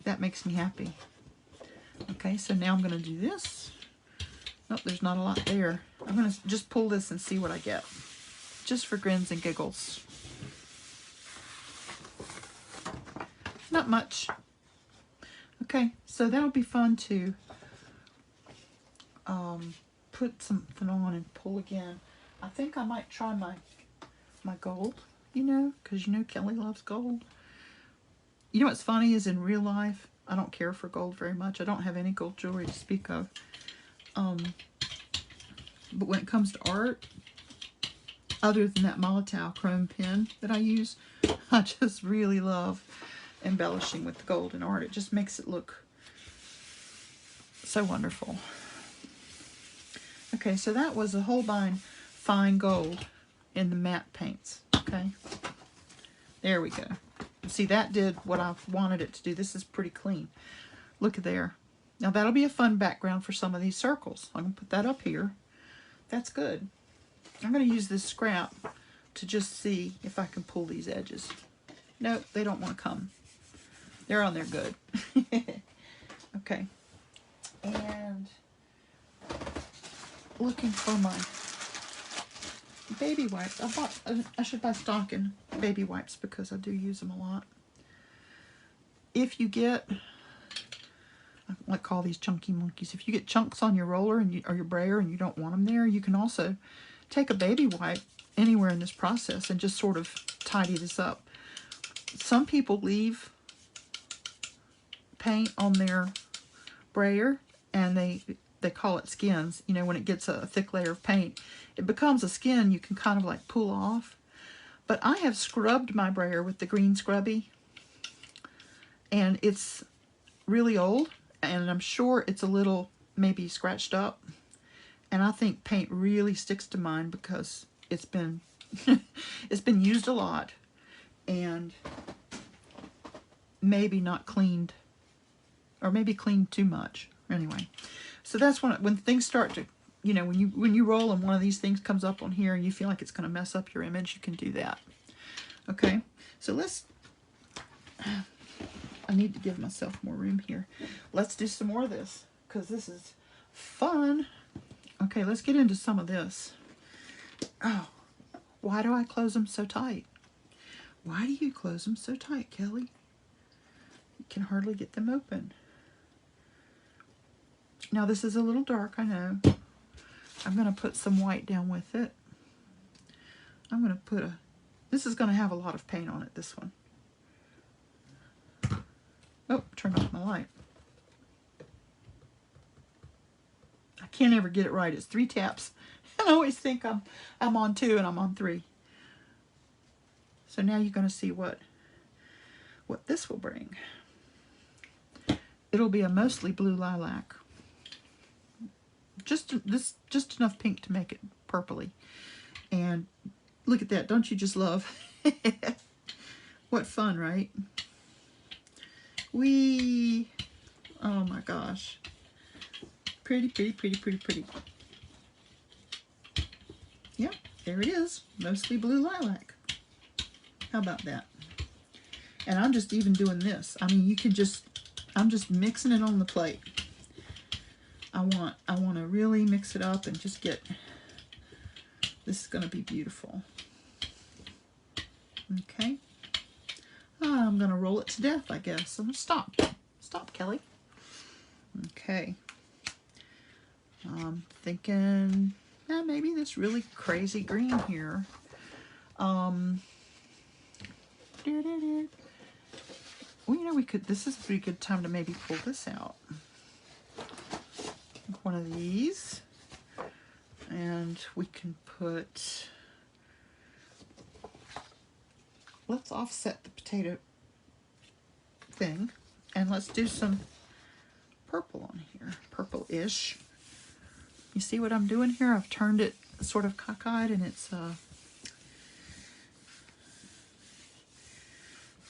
[SPEAKER 1] That makes me happy. Okay, so now I'm going to do this. Nope, there's not a lot there. I'm going to just pull this and see what I get. Just for grins and giggles. Not much. Okay, so that'll be fun to put something on and pull again. I think I might try my gold, you know, because you know Kelly loves gold. You know what's funny is in real life, I don't care for gold very much. I don't have any gold jewelry to speak of. But when it comes to art, other than that Molotow chrome pen that I use, I just really love embellishing with the gold in art. It just makes it look so wonderful. Okay, so that was a Holbein fine gold in the matte paints. Okay, there we go. See, that did what I wanted it to do. This is pretty clean. Look at there. Now that'll be a fun background for some of these circles. I'm going to put that up here. That's good. I'm going to use this scrap to just see if I can pull these edges. Nope, they don't want to come. They're on there good. Okay. And looking for my baby wipes. I should buy stock in baby wipes because I do use them a lot. If you get, I like call these chunky monkeys. If you get chunks on your roller or your brayer and you don't want them there, you can also take a baby wipe anywhere in this process and just sort of tidy this up. Some people leave paint on their brayer and they call it skins. You know, when it gets a thick layer of paint, it becomes a skin you can kind of like pull off. But I have scrubbed my brayer with the green scrubby, and it's really old, and I'm sure it's a little maybe scratched up, and I think paint really sticks to mine because it's been it's been used a lot and maybe not cleaned, or maybe cleaned too much. Anyway, so that's when things start to, you know, when you roll and one of these things comes up on here and you feel like it's going to mess up your image, you can do that. Okay, so I need to give myself more room here. Let's do some more of this because this is fun. Okay, let's get into some of this. Oh, why do I close them so tight? Why do you close them so tight, Kelly? You can hardly get them open. Now this is a little dark, I know. I'm going to put some white down with it. I'm going to put a, this is going to have a lot of paint on it, this one. Oh, turned off my light. I can't ever get it right. It's 3 taps. And I always think I'm on 2 and I'm on 3. So now you're going to see what this will bring. It'll be a mostly blue lilac. Just enough pink to make it purpley. And look at that. Don't you just love? What fun, right? Whee! Oh my gosh. Pretty, pretty, pretty, pretty, pretty. Yeah, there it is. Mostly blue lilac. How about that? And I'm just even doing this. I mean, you can just, I'm just mixing it on the plate. I want to really mix it up and just get, this is going to be beautiful. Okay. I'm going to roll it to death, I guess. I'm going to stop. Stop, Kelly. Okay. I'm thinking, maybe this really crazy green here. Well, you know, we could, this is a pretty good time to maybe pull this out. One of these. And we can put, let's offset the potato thing. And let's do some purple on here. Purple-ish. You see what I'm doing here? I've turned it sort of cockeyed, and it's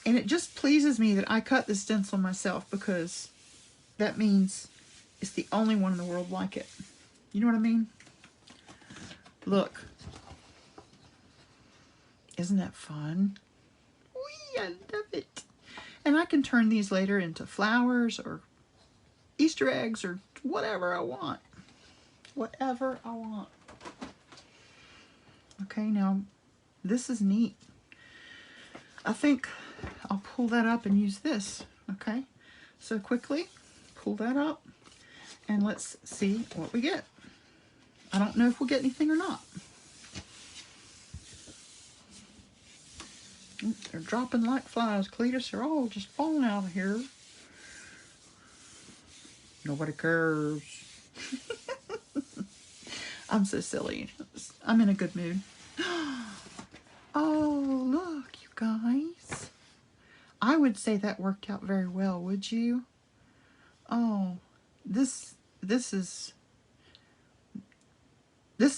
[SPEAKER 1] and it just pleases me that I cut this stencil myself, because that means it's the only one in the world like it. You know what I mean? Look. Isn't that fun? Whee, I love it. And I can turn these later into flowers or Easter eggs or whatever I want. Whatever I want. Okay, now this is neat. I think I'll pull that up and use this. Okay, so quickly pull that up and let's see what we get. I don't know if we'll get anything or not. They're dropping like flies, Cletus. They're all just falling out of here. Nobody cares. I'm so silly. I'm in a good mood. Oh, look, you guys. I would say that worked out very well, would you? Oh, this is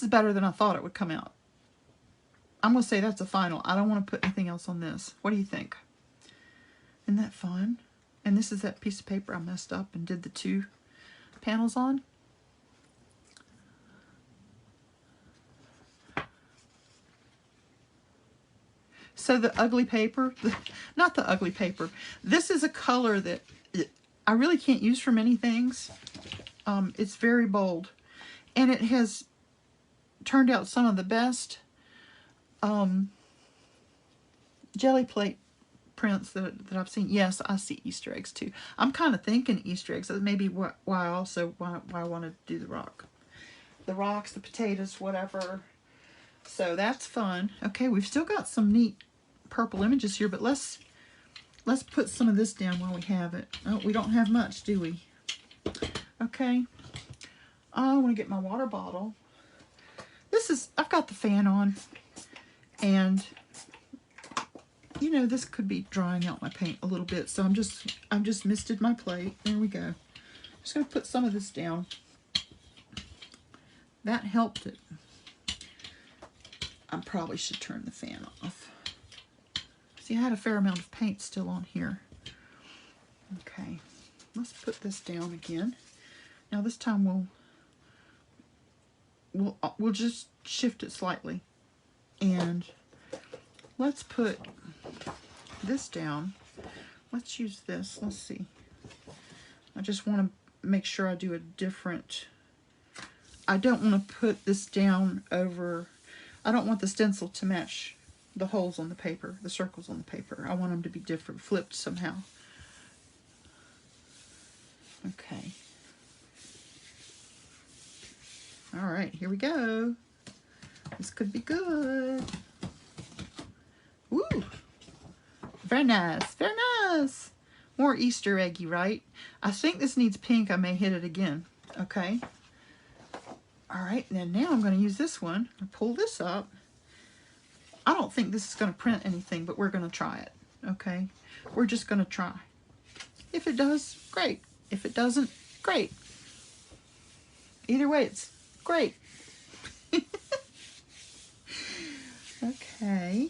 [SPEAKER 1] better than I thought it would come out. I'm going to say that's a final. I don't want to put anything else on this. What do you think? Isn't that fun? And this is that piece of paper I messed up and did the 2 panels on. So the ugly paper, not the ugly paper, this is a color that I really can't use for many things. It's very bold. And it has turned out some of the best jelly plate prints that I've seen. Yes, I see Easter eggs too. I'm kind of thinking Easter eggs. That's maybe why I want to do the rock. The rocks, the potatoes, whatever. So that's fun. Okay, we've still got some neat purple images here, but let's put some of this down while we have it. Oh, we don't have much, do we? Okay. I want to get my water bottle. I've got the fan on, and you know, this could be drying out my paint a little bit, so I've just misted my plate. There we go. Just gonna put some of this down. That helped it. I probably should turn the fan off. See, I had a fair amount of paint still on here. Okay, let's put this down again. Now this time we'll just shift it slightly, and let's put this down. Let's use this. Let's see. I just want to make sure I do a different. I don't want to put this down over. I don't want the stencil to match the holes on the paper, the circles on the paper. I want them to be different, flipped somehow. Okay. All right, here we go. This could be good. Woo! Very nice, very nice. More Easter eggy, right? I think this needs pink. I may hit it again. Okay. All right, and now I'm going to use this one. Pull this up. I don't think this is going to print anything, but we're going to try it. Okay. We're just going to try. If it does, great. If it doesn't, great. Either way, it's great. Okay.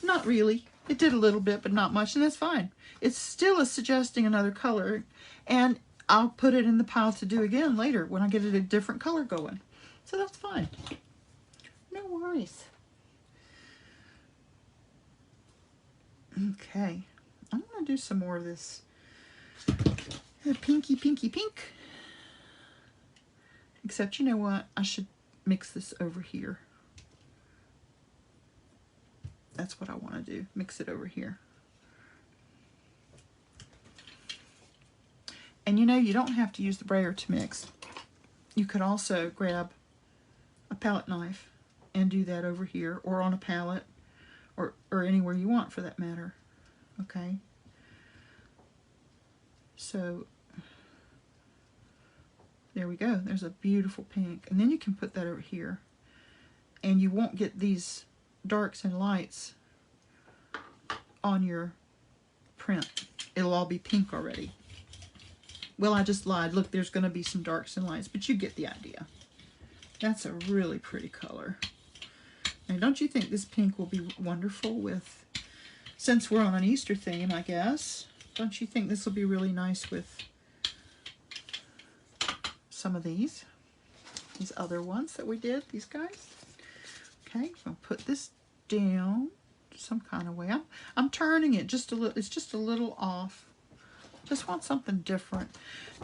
[SPEAKER 1] Not really. It did a little bit, but not much, and that's fine. It still is suggesting another color, and I'll put it in the pile to do again later when I get it a different color going. So that's fine. No worries. Okay. I'm going to do some more of this pinky, pinky, pink. Except, you know what? I should mix this over here. That's what I want to do. Mix it over here. And you know, you don't have to use the brayer to mix. You could also grab a palette knife and do that over here, or on a palette, or anywhere you want for that matter. Okay? So, there we go. There's a beautiful pink. And then you can put that over here. And you won't get these darks and lights on your print. It'll all be pink already. Well, I just lied. Look, there's going to be some darks and lights, but you get the idea. That's a really pretty color. And don't you think this pink will be wonderful with, since we're on an Easter theme, I guess, don't you think this will be really nice with some of these other ones that we did, these guys? Okay, I'll put this down some kind of way. I'm turning it just a little. It's just a little off. Just want something different.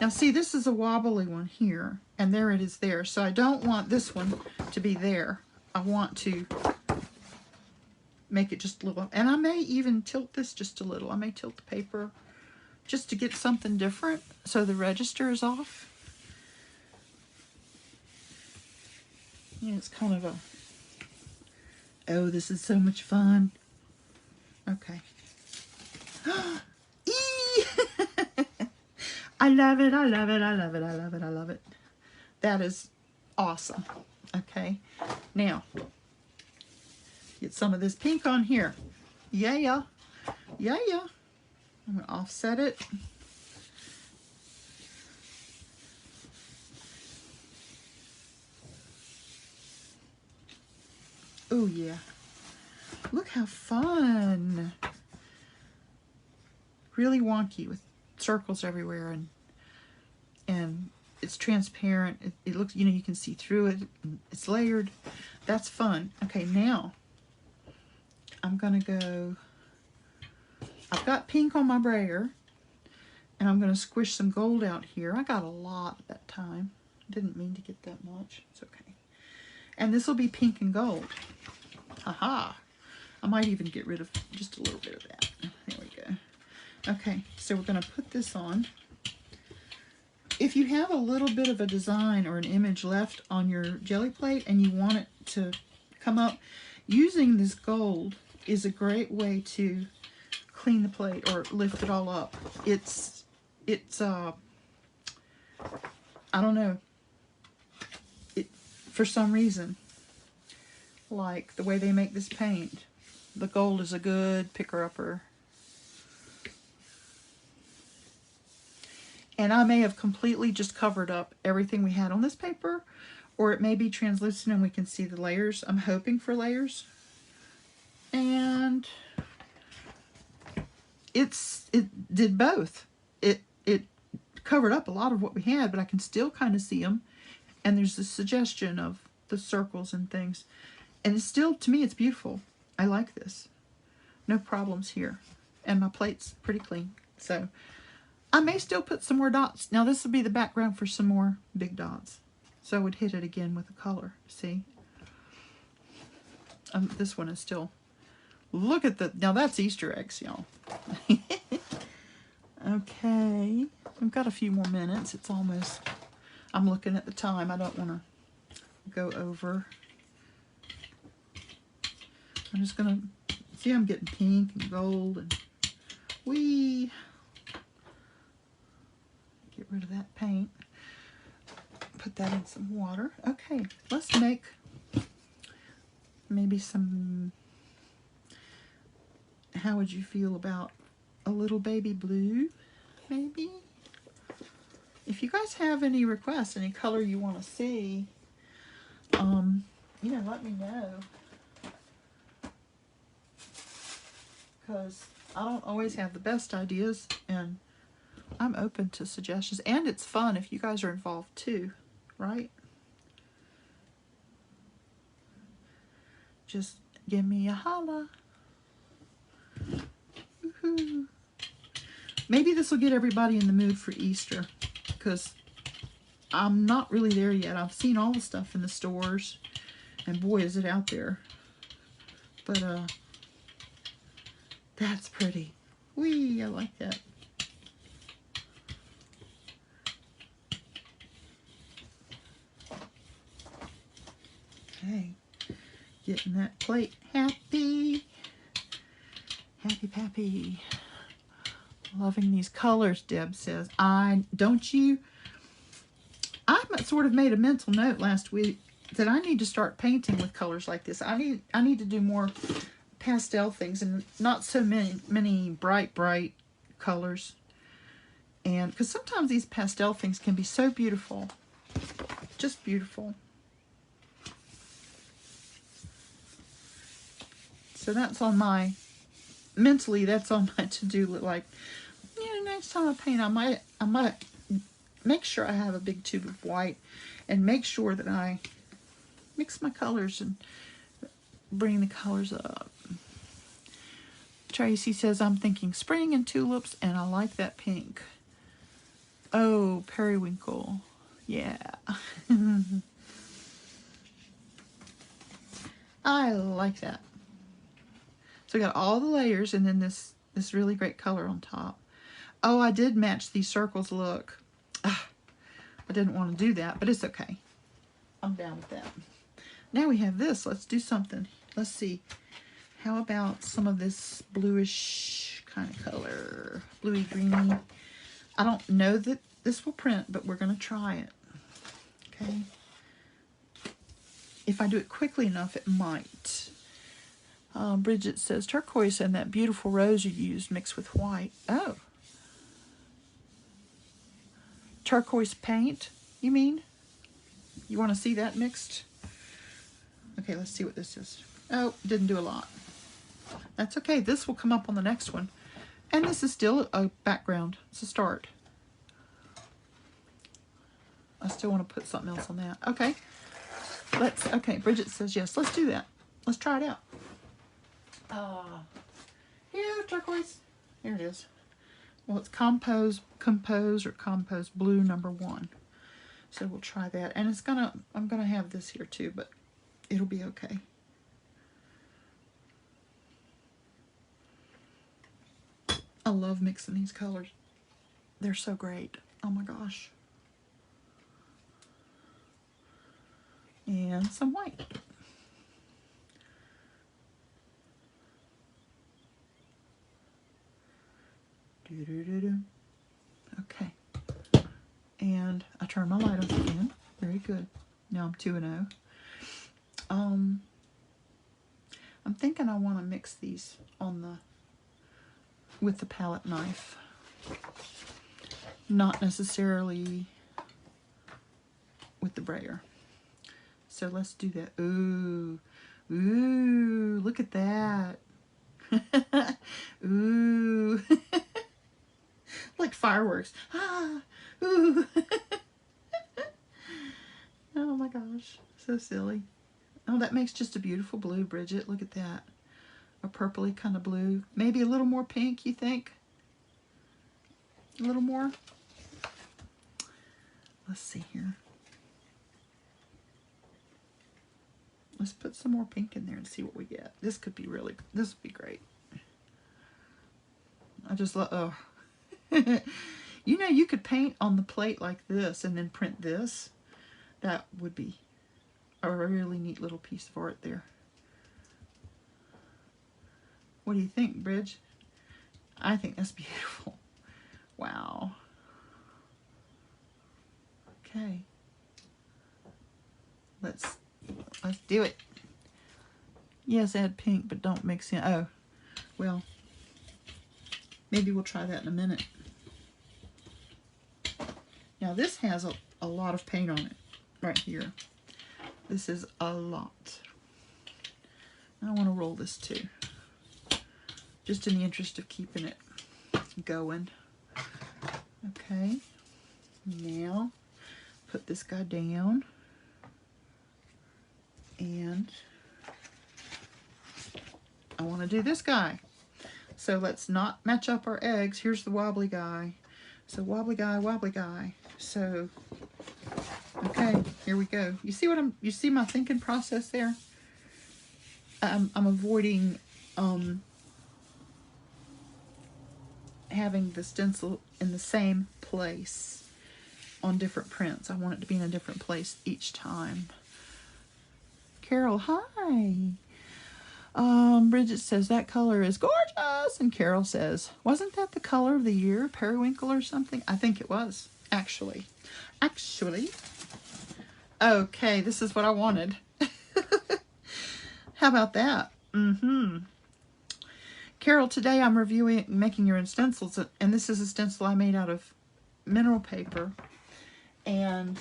[SPEAKER 1] Now see, this is a wobbly one here, and there it is there. So I don't want this one to be there. I want to make it just a little, and I may even tilt this just a little. I may tilt the paper just to get something different so the register is off. Yeah, it's kind of a, oh, this is so much fun. Okay. I love it, I love it, I love it, I love it, I love it. That is awesome. Okay, now, get some of this pink on here. Yeah, yeah. Yeah, yeah. I'm going to offset it. Oh, yeah. Look how fun. Really wonky with circles everywhere, and it's transparent. It looks, you know, you can see through it. It's layered. That's fun. Okay, now I'm going to go, I've got pink on my brayer, and I'm going to squish some gold out here. I got a lot that time. Didn't mean to get that much. It's okay. And this will be pink and gold. Haha. I might even get rid of just a little bit of that. There we go. Okay, so we're going to put this on. If you have a little bit of a design or an image left on your jelly plate and you want it to come up, using this gold is a great way to clean the plate or lift it all up. It's I don't know, for some reason, like the way they make this paint, the gold is a good picker-upper. And I may have completely just covered up everything we had on this paper, or it may be translucent and we can see the layers. I'm hoping for layers. And it did both. It covered up a lot of what we had, but I can still kind of see them. And there's the suggestion of the circles and things. And it's still, to me, it's beautiful. I like this. No problems here. And my plate's pretty clean. So I may still put some more dots. Now this will be the background for some more big dots. So I would hit it again with a color. See? This one is still... Look at the... Now that's Easter eggs, y'all. Okay. We've got a few more minutes. It's almost... I'm looking at the time. I don't want to go over. I'm just gonna, see I'm getting pink and gold and wee. Get rid of that paint. Put that in some water. Okay, let's make maybe some, how would you feel about a little baby blue, maybe? If you guys have any requests, any color you want to see, you know, let me know. Because I don't always have the best ideas, and I'm open to suggestions. And it's fun if you guys are involved too, right? Just give me a holla. Woohoo. Maybe this will get everybody in the mood for Easter, because I'm not really there yet. I've seen all the stuff in the stores, and boy, is it out there. But, that's pretty. Whee, I like that. Okay, getting that plate happy. Happy pappy. Loving these colors, Deb says. Don't you? I sort of made a mental note last week that I need to start painting with colors like this. I need to do more pastel things and not so many bright colors. And because sometimes these pastel things can be so beautiful. Just beautiful. So that's on my, mentally, that's on my to-do list. Like, you know, next time I paint, I might make sure I have a big tube of white and make sure that I mix my colors and bring the colors up. Tracy says, I'm thinking spring and tulips, and I like that pink. Oh, periwinkle. Yeah. I like that. So we got all the layers, and then this really great color on top. Oh, I did match these circles, look. I didn't want to do that, but it's okay. I'm down with that. Now we have this. Let's do something. Let's see. How about some of this bluish kind of color? Bluey greeny. I don't know that this will print, but we're going to try it. Okay. If I do it quickly enough, it might. Bridget says, turquoise and that beautiful rose you used mixed with white. Oh. Turquoise paint, you mean? You want to see that mixed? Okay, let's see what this is. Oh, didn't do a lot. That's okay. This will come up on the next one. And this is still a background. It's a start. I still want to put something else on that. Okay. Okay, Bridget says yes. Let's do that. Let's try it out. Here, turquoise. Here it is. Well, it's compose blue #1. So we'll try that. And I'm gonna have this here too, but it'll be okay. I love mixing these colors. They're so great. Oh my gosh. And some white. Okay. And I turn my light off again. Very good. Now I'm 2-0. I'm thinking I want to mix these with the palette knife. Not necessarily with the brayer. So let's do that. Ooh. Ooh, look at that. Ooh. Like fireworks. Ah. Ooh. Oh my gosh. So silly. Oh, that makes just a beautiful blue, Bridget. Look at that. A purpley kind of blue. Maybe a little more pink, you think? A little more? Let's see here. Let's put some more pink in there and see what we get. This could be really, this would be great. I just love, oh. You know, you could paint on the plate like this and then print this. That would be a really neat little piece of art there. What do you think, Bridge? I think that's beautiful. Wow. Okay. Let's do it. Yes, add pink, but don't mix in. Oh, well, maybe we'll try that in a minute. Now this has a lot of paint on it right here. This is a lot. I want to roll this too, just in the interest of keeping it going. Okay, now put this guy down, and I want to do this guy. So let's not match up our eggs. Here's the wobbly guy. So wobbly guy, wobbly guy. So, okay, here we go. You see what you see my thinking process there? I'm avoiding having the stencil in the same place on different prints. I want it to be in a different place each time. Carol, hi. Bridget says that color is gorgeous, and Carol says, wasn't that the color of the year, periwinkle or something? I think it was, actually. Okay, this is what I wanted. How about that? Carol, today I'm making your own stencils, and this is a stencil I made out of mineral paper, and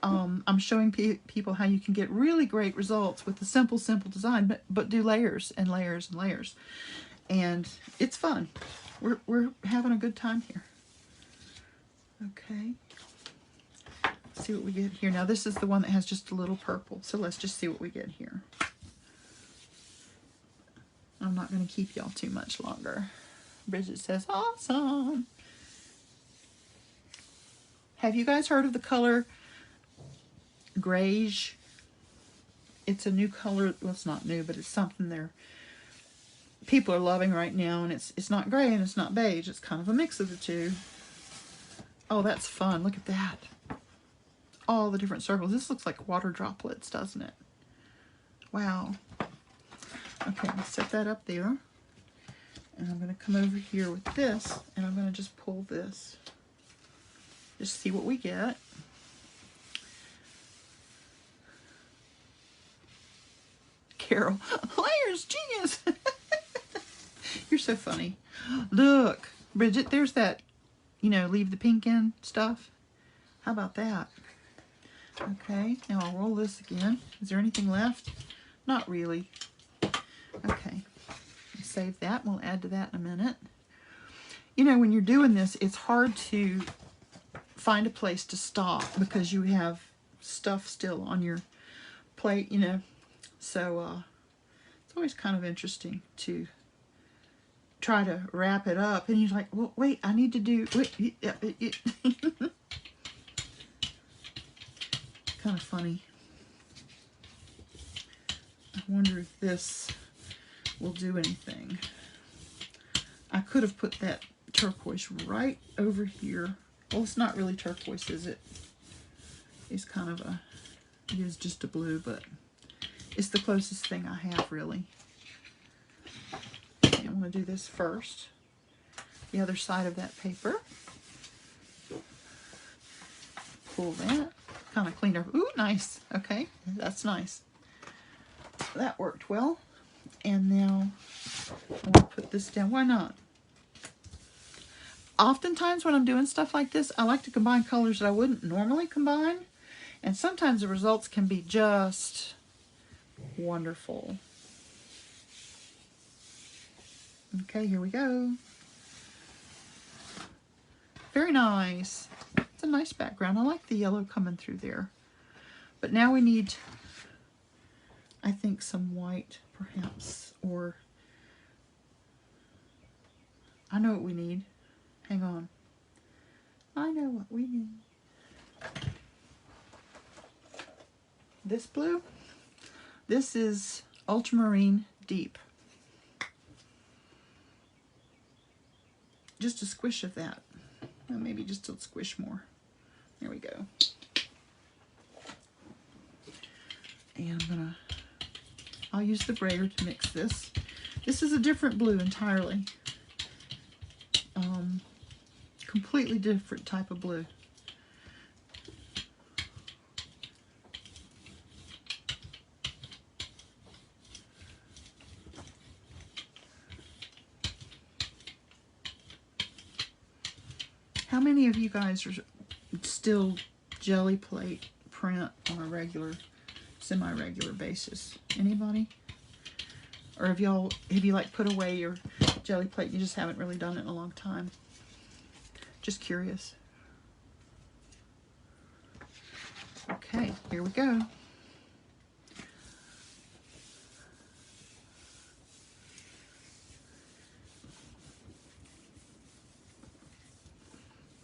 [SPEAKER 1] I'm showing people how you can get really great results with the simple design, but do layers and layers and layers, and it's fun. We're having a good time here. Okay, let's see what we get here. Now this is the one that has just a little purple, so let's just see what we get here. I'm not going to keep y'all too much longer. Bridget says, awesome. Have you guys heard of the color Grayish? It's a new color. Well, it's not new, but it's something people are loving right now, and it's not gray and it's not beige. It's kind of a mix of the two. Oh, that's fun. Look at that. All the different circles. This looks like water droplets, doesn't it? Wow. Okay, let's set that up there. And I'm going to come over here with this, and I'm going to just pull this. Just see what we get. Carol, layers, genius. You're so funny. Look, Bridget, there's that, leave the pink in stuff. How about that? Okay, now I'll roll this again. Is there anything left? Not really. Okay, save that. We'll add to that in a minute. When you're doing this, it's hard to find a place to stop because you have stuff still on your plate, So it's always kind of interesting to try to wrap it up, and you're like, well, wait, I need to do, kind of funny. I wonder if this will do anything. I could have put that turquoise right over here. Well, it's not really turquoise, is it? It's kind of it is just a blue, but it's the closest thing I have, really. Okay, I'm going to do this first. The other side of that paper. Pull that. Kind of clean up. Ooh, nice. Okay, that's nice. That worked well. And now I'll put this down. Why not? Oftentimes when I'm doing stuff like this, I like to combine colors that I wouldn't normally combine. And sometimes the results can be just wonderful. Okay, here we go. Very nice. It's a nice background. I like the yellow coming through there. But now we need, I think, some white, perhaps, or I know what we need. Hang on. I know what we need. This blue, this is Ultramarine Deep. Just a squish of that. Well, maybe just a squish more. There we go. And I'll use the brayer to mix this. This is a different blue entirely. Completely different type of blue. How many of you guys are still jelly plate print on a regular, semi-regular basis? Anybody? Or have you like put away your jelly plate and you just haven't really done it in a long time? Just curious. Okay, here we go.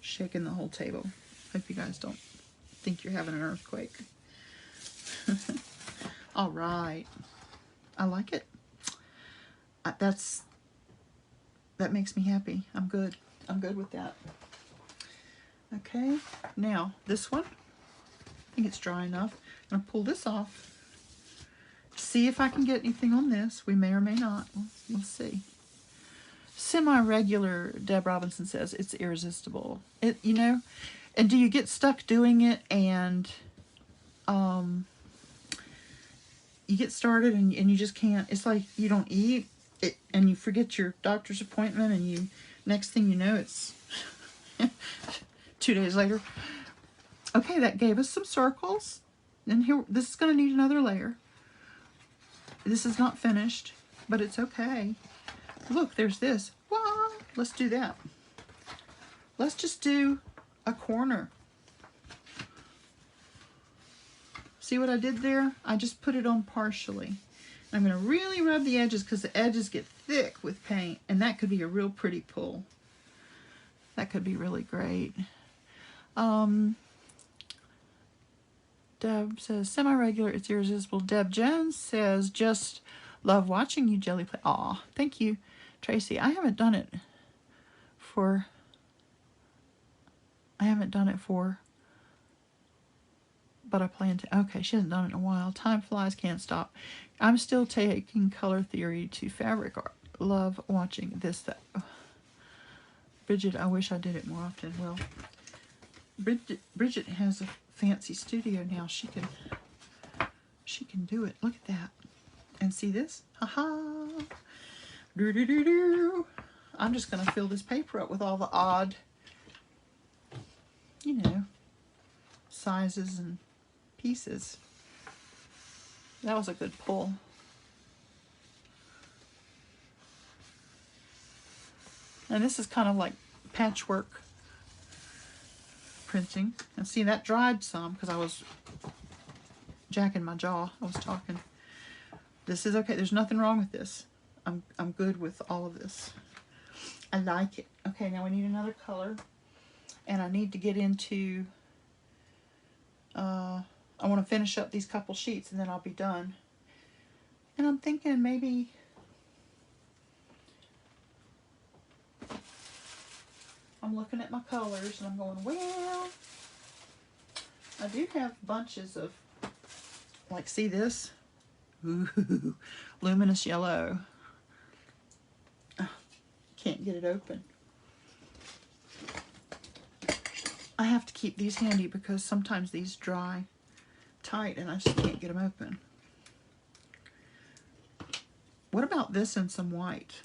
[SPEAKER 1] Shaking the whole table. Hope you guys don't think you're having an earthquake. All right. I like it. That makes me happy. I'm good. I'm good with that. Okay. Now, this one. I think it's dry enough. I'm going to pull this off. See if I can get anything on this. We may or may not. We'll see. Semi-regular, Deb Robinson says, it's irresistible. You know, and do you get stuck doing it and you get started and you just can't, it's like you don't eat it and you forget your doctor's appointment and you, next thing you know, it's 2 days later. Okay, that gave us some circles. And here, this is going to need another layer. This is not finished, but it's okay. Look, there's this. Wow, let's do that. Let's just do a corner. See what I did there? I just put it on partially. I'm going to really rub the edges because the edges get thick with paint, and that could be a real pretty pull. That could be really great. Deb says, semi-regular, it's irresistible. Deb Jones says, just love watching you jelly play. Aw, thank you, Tracy. I haven't done it for, but I plan to. Okay, she hasn't done it in a while. Time flies, can't stop. I'm still taking color theory to fabric art. Love watching this, though. Bridget, I wish I did it more often. Well, Bridget has a fancy studio now. She can do it. Look at that. And see this? Haha. Do. I'm just going to fill this paper up with all the odd, you know, sizes and pieces. That was a good pull. And this is kind of like patchwork printing. And see, that dried some because I was jacking my jaw. I was talking. This is okay. There's nothing wrong with this. I'm good with all of this. I like it. Okay, now we need another color. And I need to get into, I want to finish up these couple sheets and then I'll be done. And I'm thinking maybe, I'm looking at my colors and I'm going, well, I do have bunches of, like, see this? Ooh, luminous yellow. Oh, can't get it open. I have to keep these handy because sometimes these dry tight and I just can't get them open. What about this and some white?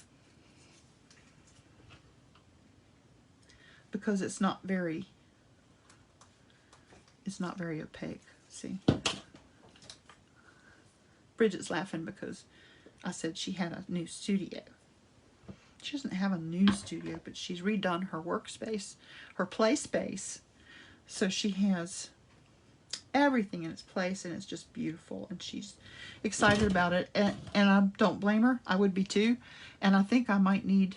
[SPEAKER 1] Because it's not very opaque. See? Bridget's laughing because I said she had a new studio. She doesn't have a new studio, but she's redone her workspace, her play space. So she has everything in its place and it's just beautiful. And she's excited about it. And I don't blame her. I would be too. And I think I might need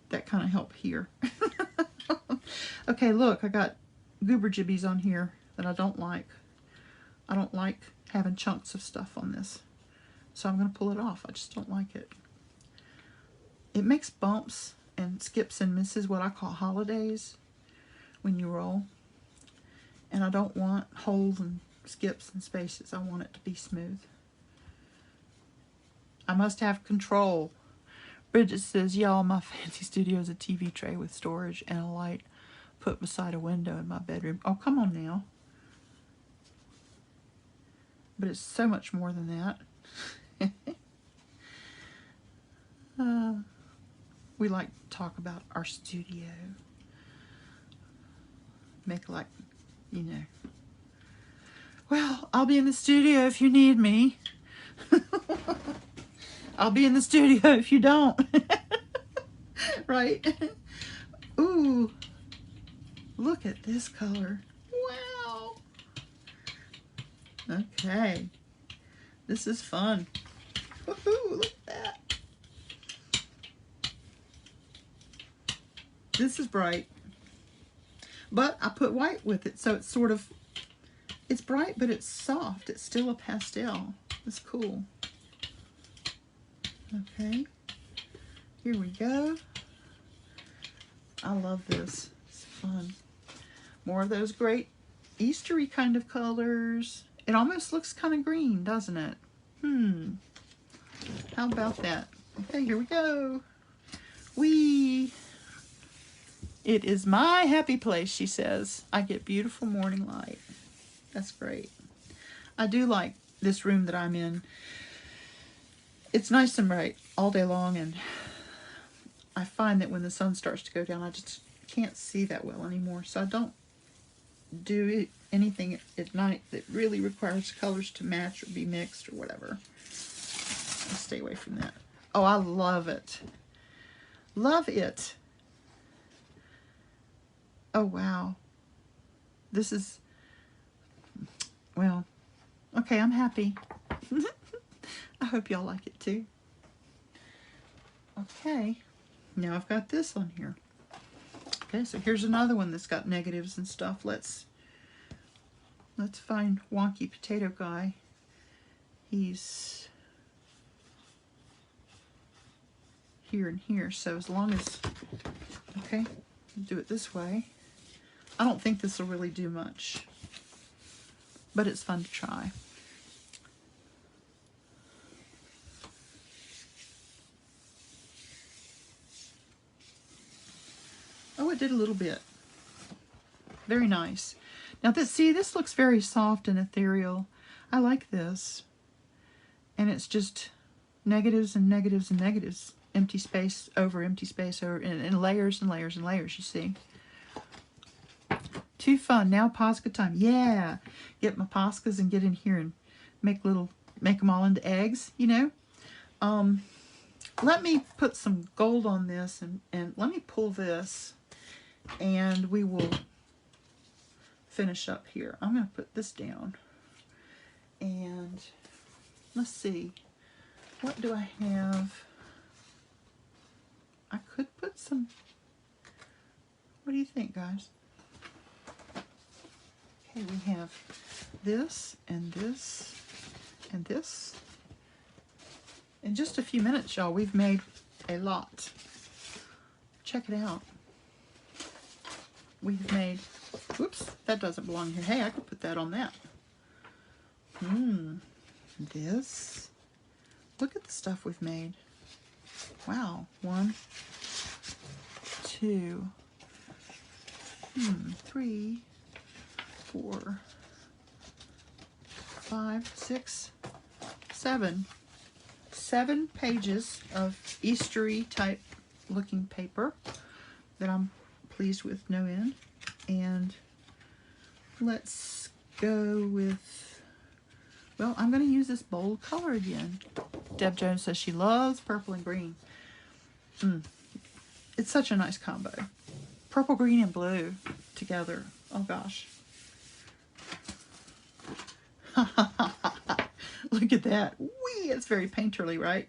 [SPEAKER 1] that kind of help here. Okay, look, I got goober jibbies on here that I don't like. I don't like having chunks of stuff on this. So I'm going to pull it off. I just don't like it. It makes bumps and skips and misses, what I call holidays, when you roll. And I don't want holes and skips and spaces. I want it to be smooth. I must have control. Bridget says, y'all, my fancy studio is a TV tray with storage and a light put beside a window in my bedroom. Oh, come on now. But it's so much more than that. We like to talk about our studio. Make like, you know. Well, I'll be in the studio if you need me. I'll be in the studio if you don't. Right? Ooh. Look at this color. Wow. Okay. This is fun. Woohoo, look at that. This is bright. But I put white with it, so it's sort of, it's bright, but it's soft. It's still a pastel. It's cool. Okay. Here we go. I love this. It's fun. More of those great Eastery kind of colors. It almost looks kind of green, doesn't it? How about that? Okay, here we go. It is my happy place, she says. I get beautiful morning light. That's great. I do like this room that I'm in. It's nice and bright all day long, and I find that when the sun starts to go down, I just can't see that well anymore. So I don't do anything at night that really requires colors to match or be mixed or whatever. I'll stay away from that. Oh, I love it. Love it. Oh, wow. This is, well, okay, I'm happy. I hope y'all like it too. Okay, now I've got this on here. Okay, so here's another one that's got negatives and stuff. Let's find Wonky Potato Guy. He's here and here, so as long as, okay, do it this way. I don't think this will really do much, but it's fun to try. Oh, it did a little bit. Very nice. Now this looks very soft and ethereal. I like this. And it's just negatives and negatives and negatives. Empty space over, and layers and layers and layers, you see. Too fun. Now Posca time. Yeah. Get my Poscas and get in here and make them all into eggs, you know. Let me put some gold on this and let me pull this and we will finish up here. I'm going to put this down and let's see. What do I have? I could put some, what do you think, guys? Okay, we have this and this and this. In just a few minutes, y'all, we've made a lot. Check it out. We've made, whoops, that doesn't belong here. Hey, I could put that on that. This. Look at the stuff we've made. Wow. 1, 2, 3, 4, 5, 6, 7. 7 pages of Eastery type looking paper that I'm pleased with no end. And let's go with, well, I'm going to use this bold color again. Deb Jones says she loves purple and green. It's such a nice combo. Purple, green, and blue together. Oh gosh. Look at that. Whee! It's very painterly, right?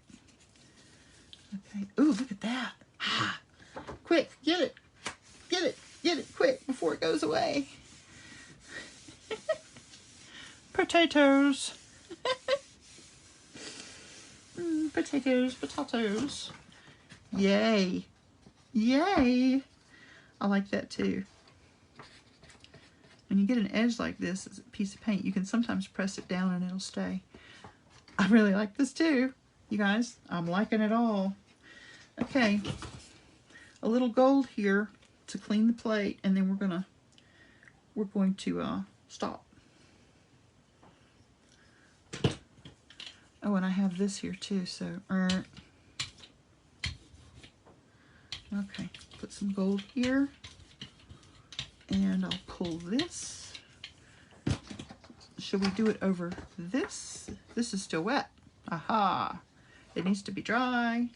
[SPEAKER 1] Okay. Ooh, look at that. Ah, quick, get it. Get it. Get it quick before it goes away. Potatoes. Potatoes, potatoes. Yay. Yay. I like that too. When you get an edge like this, it's a piece of paint, you can sometimes press it down and it'll stay. I really like this too, you guys. I'm liking it all. Okay, a little gold here to clean the plate, and then we're going to stop. Oh, and I have this here too, so okay, put some gold here, and I'll pull this. Should we do it over this? This is still wet. Aha! It needs to be dry.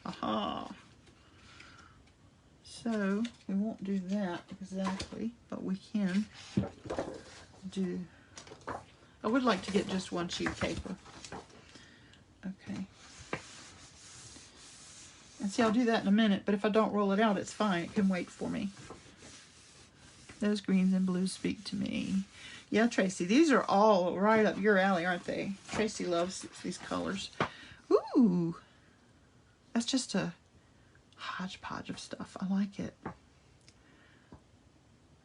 [SPEAKER 1] Aha! So we won't do that exactly, but we can do. I would like to get just one sheet of paper. Okay. And see, I'll do that in a minute, but if I don't roll it out, it's fine. It can wait for me. Those greens and blues speak to me. Yeah, Tracy, these are all right up your alley, aren't they? Tracy loves these colors. Ooh, that's just a hodgepodge of stuff. I like it.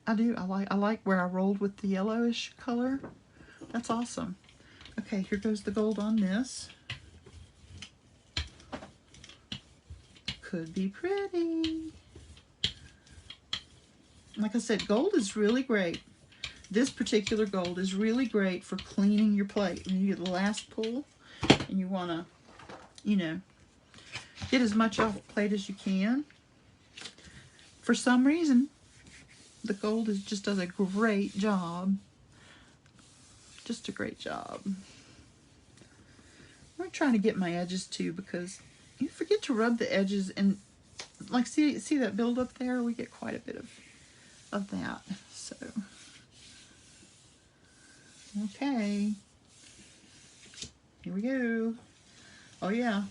[SPEAKER 1] I do. I like where I rolled with the yellowish color. That's awesome. Okay, here goes the gold on this. Could be pretty. Like I said, gold is really great. This particular gold is really great for cleaning your plate. When you get the last pull and you want to, you know, get as much off the plate as you can. For some reason, the gold just does a great job. Just a great job. I'm trying to get my edges too, because you forget to rub the edges, and like see that build up there? We get quite a bit of that. So okay, here we go. Oh yeah,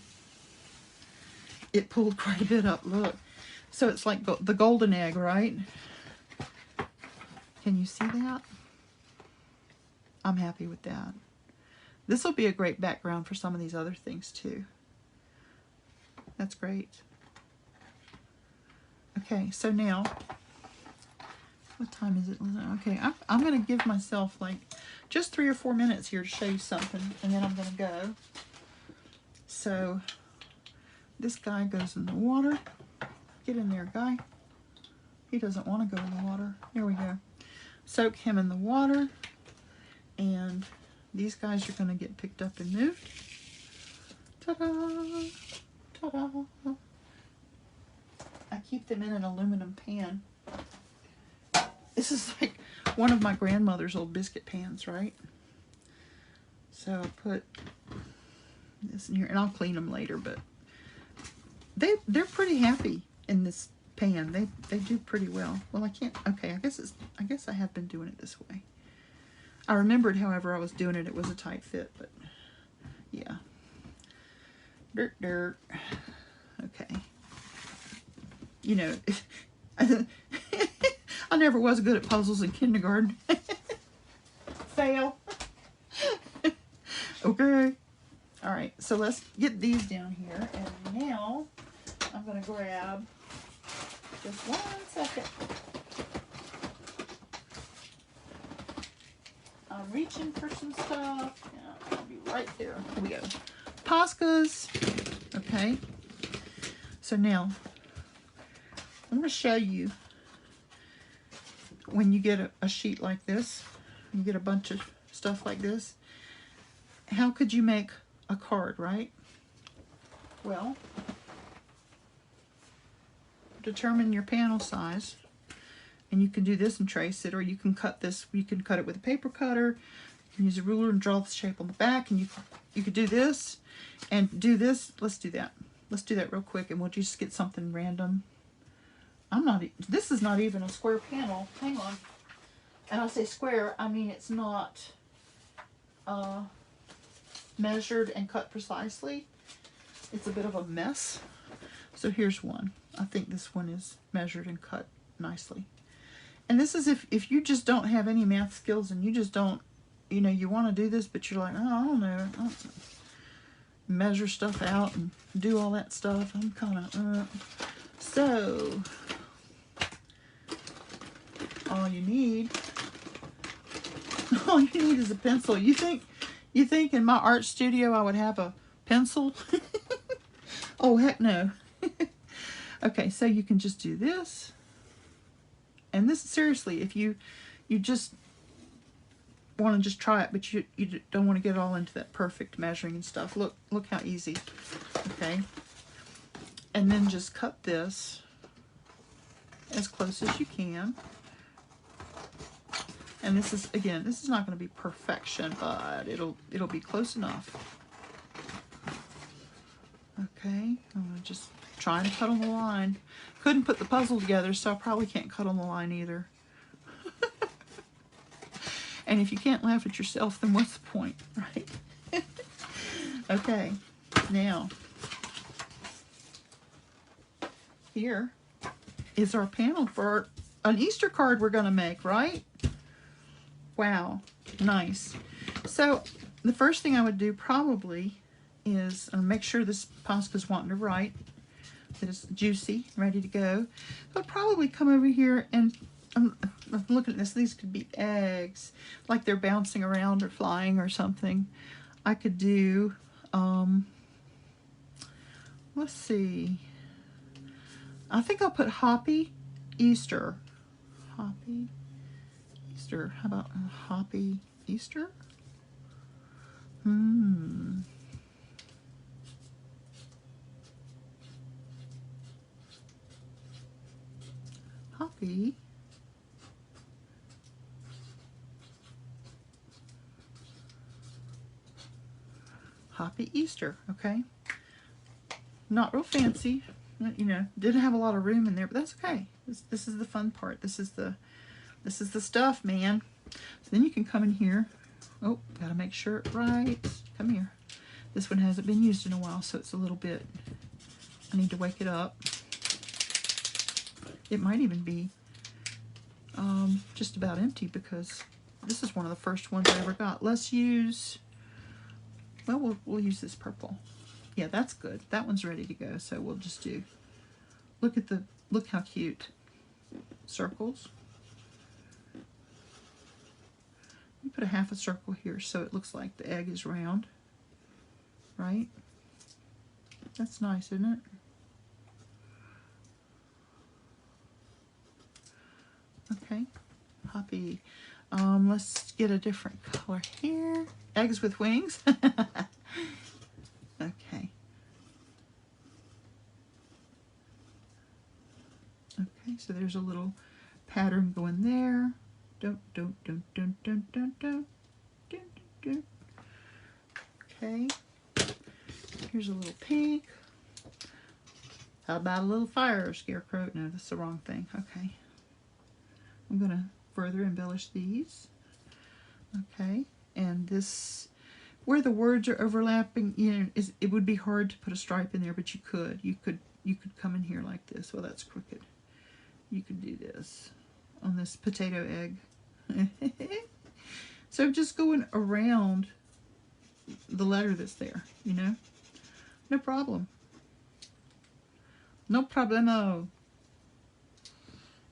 [SPEAKER 1] it pulled quite a bit up. Look, so it's like the golden egg, right? Can you see that? I'm happy with that. This will be a great background for some of these other things too. That's great. Okay, so now, what time is it? Okay, I'm going to give myself like just 3 or 4 minutes here to show you something, and then I'm going to go. So this guy goes in the water. Get in there, guy. He doesn't want to go in the water. There we go. Soak him in the water, and these guys are going to get picked up and moved. Ta-da! Ta-da! I keep them in an aluminum pan. This is like one of my grandmother's old biscuit pans, right? So I'll put this in here, and I'll clean them later, but they're pretty happy in this pan. They do pretty well. Well, I can't. Okay, I guess I have been doing it this way. I remembered, however, I was doing it. It was a tight fit, but yeah. Dirt, dirt. Okay. You know, I never was good at puzzles in kindergarten. Fail. Okay. All right, so let's get these down here, and now I'm going to grab just 1 second. I'm reaching for some stuff. Yeah, I'll be right there. Here we go. Poscas. Okay. So now, I'm going to show you when you get a sheet like this, you get a bunch of stuff like this, how could you make a card, right? Well, determine your panel size, and you can do this and trace it, or you can cut this. You can cut it with a paper cutter. You can use a ruler and draw the shape on the back, and you could do this and do this. Let's do that. Let's do that real quick, and we'll just get something random. This is not even a square panel. Hang on. And I say square, I mean it's not measured and cut precisely. It's a bit of a mess. So here's one. I think this one is measured and cut nicely. And this is if you just don't have any math skills, and you just don't, you know, you want to do this, but you're like, oh, I don't know. I don't measure stuff out and do all that stuff. I'm kind of, So, all you need is a pencil. You think in my art studio I would have a pencil? Oh, heck no. Okay, so you can just do this. And this, seriously, if you just want to just try it, but you don't want to get all into that perfect measuring and stuff. Look how easy. Okay. And then just cut this as close as you can. And this is, again, this is not going to be perfection, but it'll be close enough. Okay, I'm going to just try and cut on the line. Couldn't put the puzzle together, so I probably can't cut on the line either. And if you can't laugh at yourself, then what's the point, right? Okay, now, here is our panel for an Easter card we're going to make, right? Wow, nice. So the first thing I would do probably is make sure this Posca's wanting to write, that it's juicy, ready to go. So I'll probably come over here and I'm looking at this. These could be eggs, like they're bouncing around or flying or something. I could do, let's see. I think I'll put Hoppy Easter. Hoppy Easter. How about Hoppy Easter? Hoppy. Hoppy Easter, okay? Not real fancy, you know, didn't have a lot of room in there, but that's okay. This is the fun part. This is the stuff, man. So then you can come in here. Oh, gotta make sure it right. Come here. This one hasn't been used in a while, so it's a little bit, I need to wake it up. It might even be just about empty because this is one of the first ones I ever got. Let's use, well, we'll use this purple. Yeah, that's good. That one's ready to go, so we'll just do, look how cute. Circles. You put a half a circle here so it looks like the egg is round, right? That's nice, isn't it? Okay, Hoppy. Let's get a different color here. Eggs with wings. Okay. Okay, so there's a little pattern going there. Okay. Here's a little pink. How about a little fire scarecrow? No, that's the wrong thing. Okay. I'm going to further embellish these. Okay. And this, where the words are overlapping, you know, it would be hard to put a stripe in there, but you could. You could come in here like this. Well, that's crooked. You could do this on this potato egg. So just going around the letter that's there, you know? No problem. No problemo.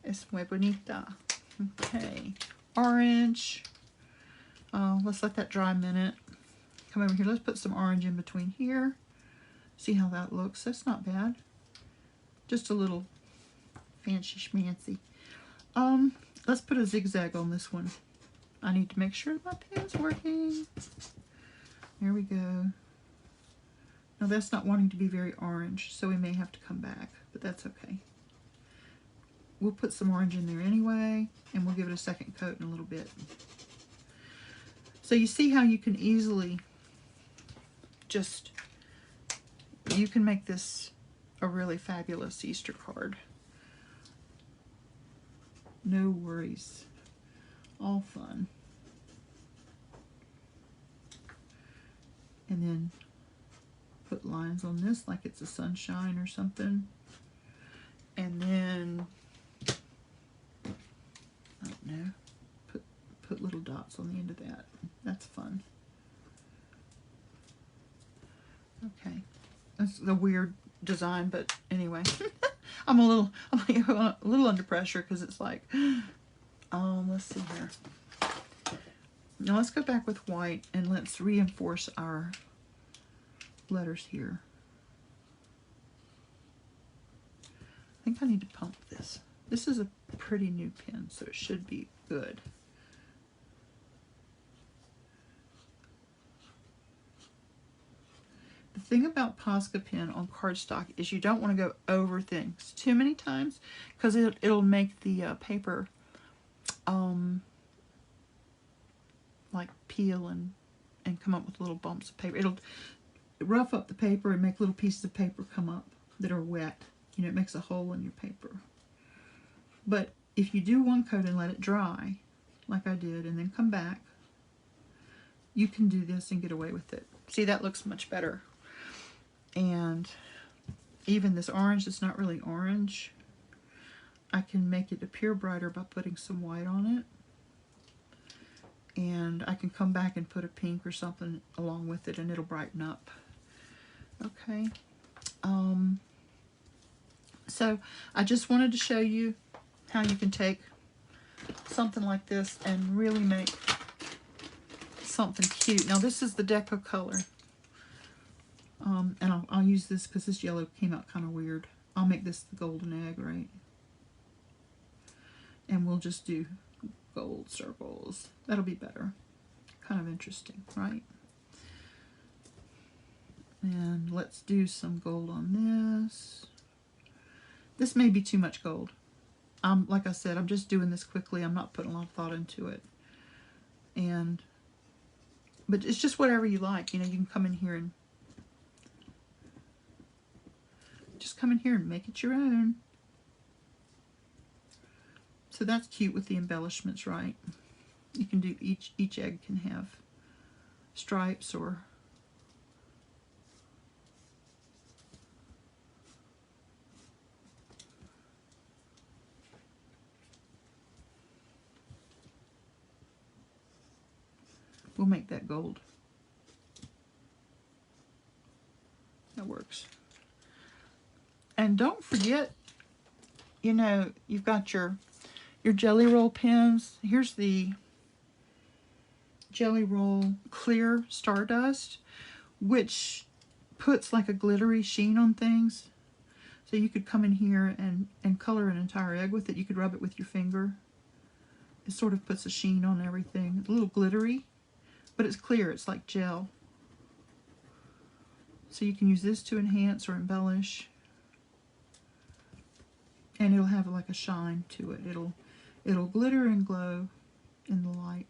[SPEAKER 1] Es muy bonita. Okay. Orange. Let's let that dry a minute. Come over here. Let's put some orange in between here. See how that looks. That's not bad. Just a little fancy schmancy. Let's put a zigzag on this one. I need to make sure my pen's working. There we go. Now that's not wanting to be very orange, so we may have to come back, but that's okay. We'll put some orange in there anyway, and we'll give it a second coat in a little bit. So you see how you can easily just, you can make this a really fabulous Easter card. No worries. All fun. And then put lines on this like it's a sunshine or something. And then, I don't know, put little dots on the end of that. That's fun. Okay. That's a weird design, but anyway. I'm a little under pressure because it's like, let's see here. Now let's go back with white and let's reinforce our letters here. think I need to pump this. This is a pretty new pen, so it should be good. The thing about Posca pen on cardstock is you don't want to go over things too many times, because it'll make the paper like peel and come up with little bumps of paper. It'll rough up the paper and make little pieces of paper come up that are wet. You know, it makes a hole in your paper. But if you do one coat and let it dry, like I did, and then come back, you can do this and get away with it. See, that looks much better. And even this orange that's not really orange, I can make it appear brighter by putting some white on it. And I can come back and put a pink or something along with it, and it'll brighten up. Okay. So I just wanted to show you how you can take something like this and really make something cute. Now this is the deco color. And I'll use this because this yellow came out kind of weird. I'll make this the golden egg, right? And we'll just do gold circles. That'll be better. Kind of interesting, right? And let's do some gold on this. This may be too much gold. Like I said, I'm just doing this quickly. I'm not putting a lot of thought into it. But it's just whatever you like. You know, you can come in here and make it your own. So that's cute with the embellishments, right? You can do each egg can have stripes or we'll make that gold. That works. And don't forget, you know, you've got your Gelli Roll pens. Here's the Gelli Roll Clear Stardust, which puts like a glittery sheen on things. So you could come in here and color an entire egg with it. You could rub it with your finger. It sort of puts a sheen on everything. It's a little glittery, but it's clear. It's like gel. So you can use this to enhance or embellish. And it'll have like a shine to it. It'll glitter and glow in the light.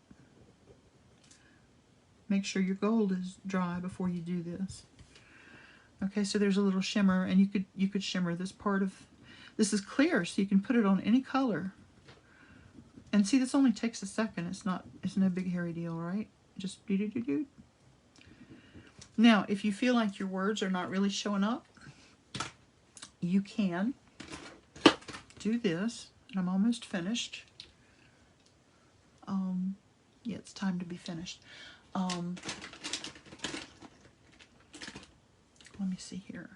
[SPEAKER 1] Make sure your gold is dry before you do this. Okay, so there's a little shimmer, and you could shimmer this part of. This is clear, so you can put it on any color. And see, this only takes a second. It's no big hairy deal, right? Just do. Now, if you feel like your words are not really showing up, you can do this. And I'm almost finished. Yeah, it's time to be finished. Let me see here.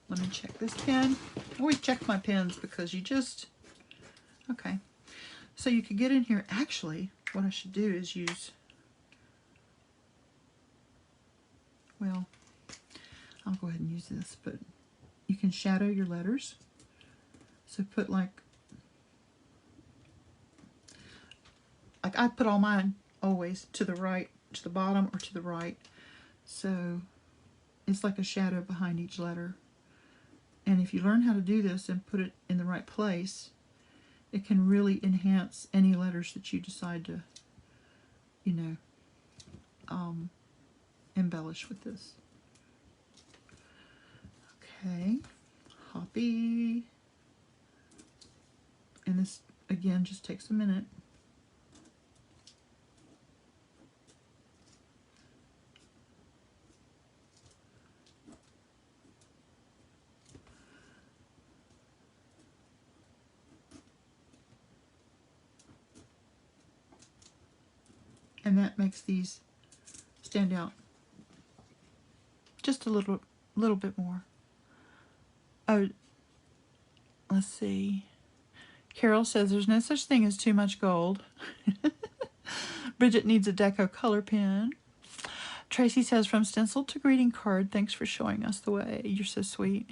[SPEAKER 1] Let me check this pen. I always check my pens because you just... Okay. So you could get in here. Actually, what I should do is use... Well, I'll go ahead and use this, but you can shadow your letters. So put like I put all mine always to the right, to the bottom, or to the right. So it's like a shadow behind each letter. And if you learn how to do this and put it in the right place, it can really enhance any letters that you decide to, you know, embellish with this. Okay, Hoppy. And this, again, just takes a minute. And that makes these stand out just a little bit more. Oh, let's see. Carol says there's no such thing as too much gold. Bridget needs a deco color pen. Tracy says, from stencil to greeting card, thanks for showing us the way. You're so sweet.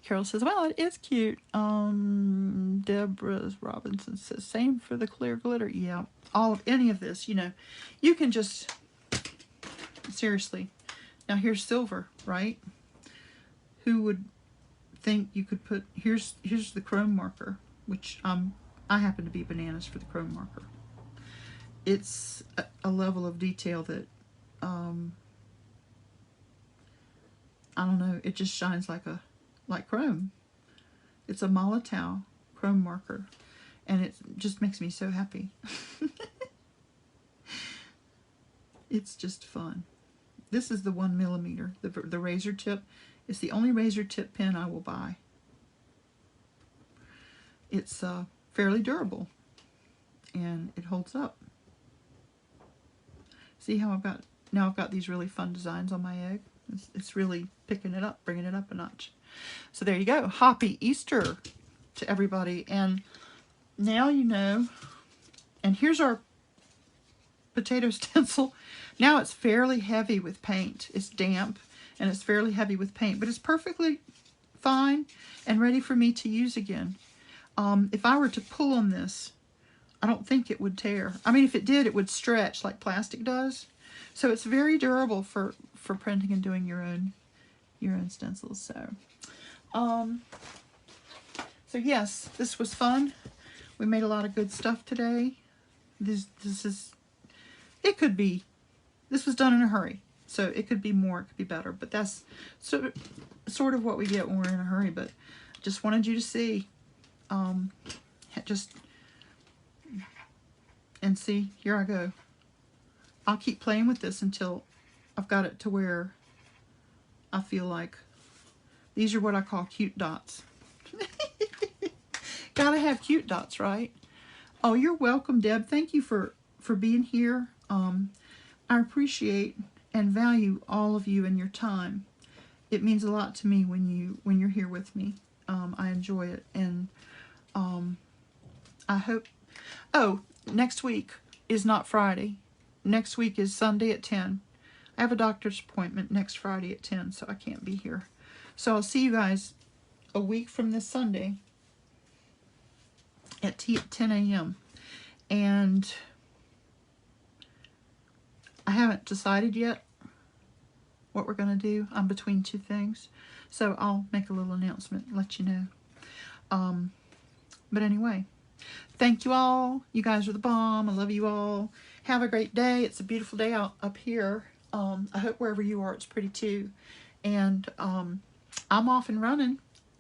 [SPEAKER 1] Carol says, well, it is cute. Deborah Robinson says, same for the clear glitter. Yeah, all of any of this, you know, you can just, seriously. Now here's silver, right? Who would think you could put, here's the chrome marker, which I happen to be bananas for the chrome marker. It's a level of detail that, I don't know, it just shines like chrome. It's a Molotow chrome marker, and it just makes me so happy. It's just fun. This is the 1mm, the razor tip. It's the only razor tip pen I will buy. It's fairly durable, and it holds up. See how I've got these really fun designs on my egg? It's really picking it up, bringing it up a notch. So there you go. Happy Easter to everybody. And now you know. And here's our potato stencil. Now it's fairly heavy with paint. It's damp and it's fairly heavy with paint, but it's perfectly fine and ready for me to use again. If I were to pull on this, I don't think it would tear. I mean, if it did, it would stretch like plastic does. So it's very durable for printing and doing your own stencils. So yes, this was fun. We made a lot of good stuff today. This was done in a hurry. So it could be more, it could be better, but that's sort of what we get when we're in a hurry. But just wanted you to see, and see, here I go. I'll keep playing with this until I've got it to where I feel like these are what I call cute dots. Gotta have cute dots, right? Oh, you're welcome, Deb. Thank you for being here. I appreciate and value all of you and your time. It means a lot to me when you're here with me. I enjoy it, and I hope. Oh, next week is not Friday. Next week is Sunday at 10. I have a doctor's appointment next Friday at 10, so I can't be here. So I'll see you guys a week from this Sunday at 10 a.m. And I haven't decided yet what we're going to do. I'm between two things. So I'll make a little announcement and let you know. But anyway, thank you all. You guys are the bomb. I love you all. Have a great day. It's a beautiful day out up here. I hope wherever you are it's pretty too. And I'm off and running.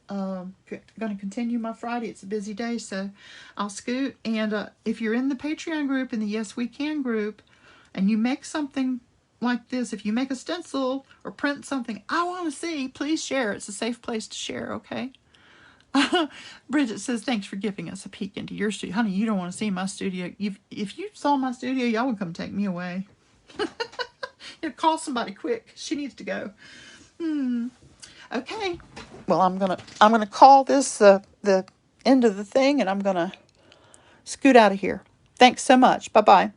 [SPEAKER 1] Going to continue my Friday. It's a busy day, so I'll scoot. And if you're in the Patreon group, in the Yes We Can group, and you make something like this, if you make a stencil or print something I want to see, please share. It's a safe place to share, okay? Bridget says, thanks for giving us a peek into your studio. Honey, you don't want to see my studio. If you saw my studio, y'all would come take me away. Call somebody quick. She needs to go. Okay. Well, I'm gonna call this the end of the thing, and I'm gonna scoot out of here. Thanks so much. Bye-bye.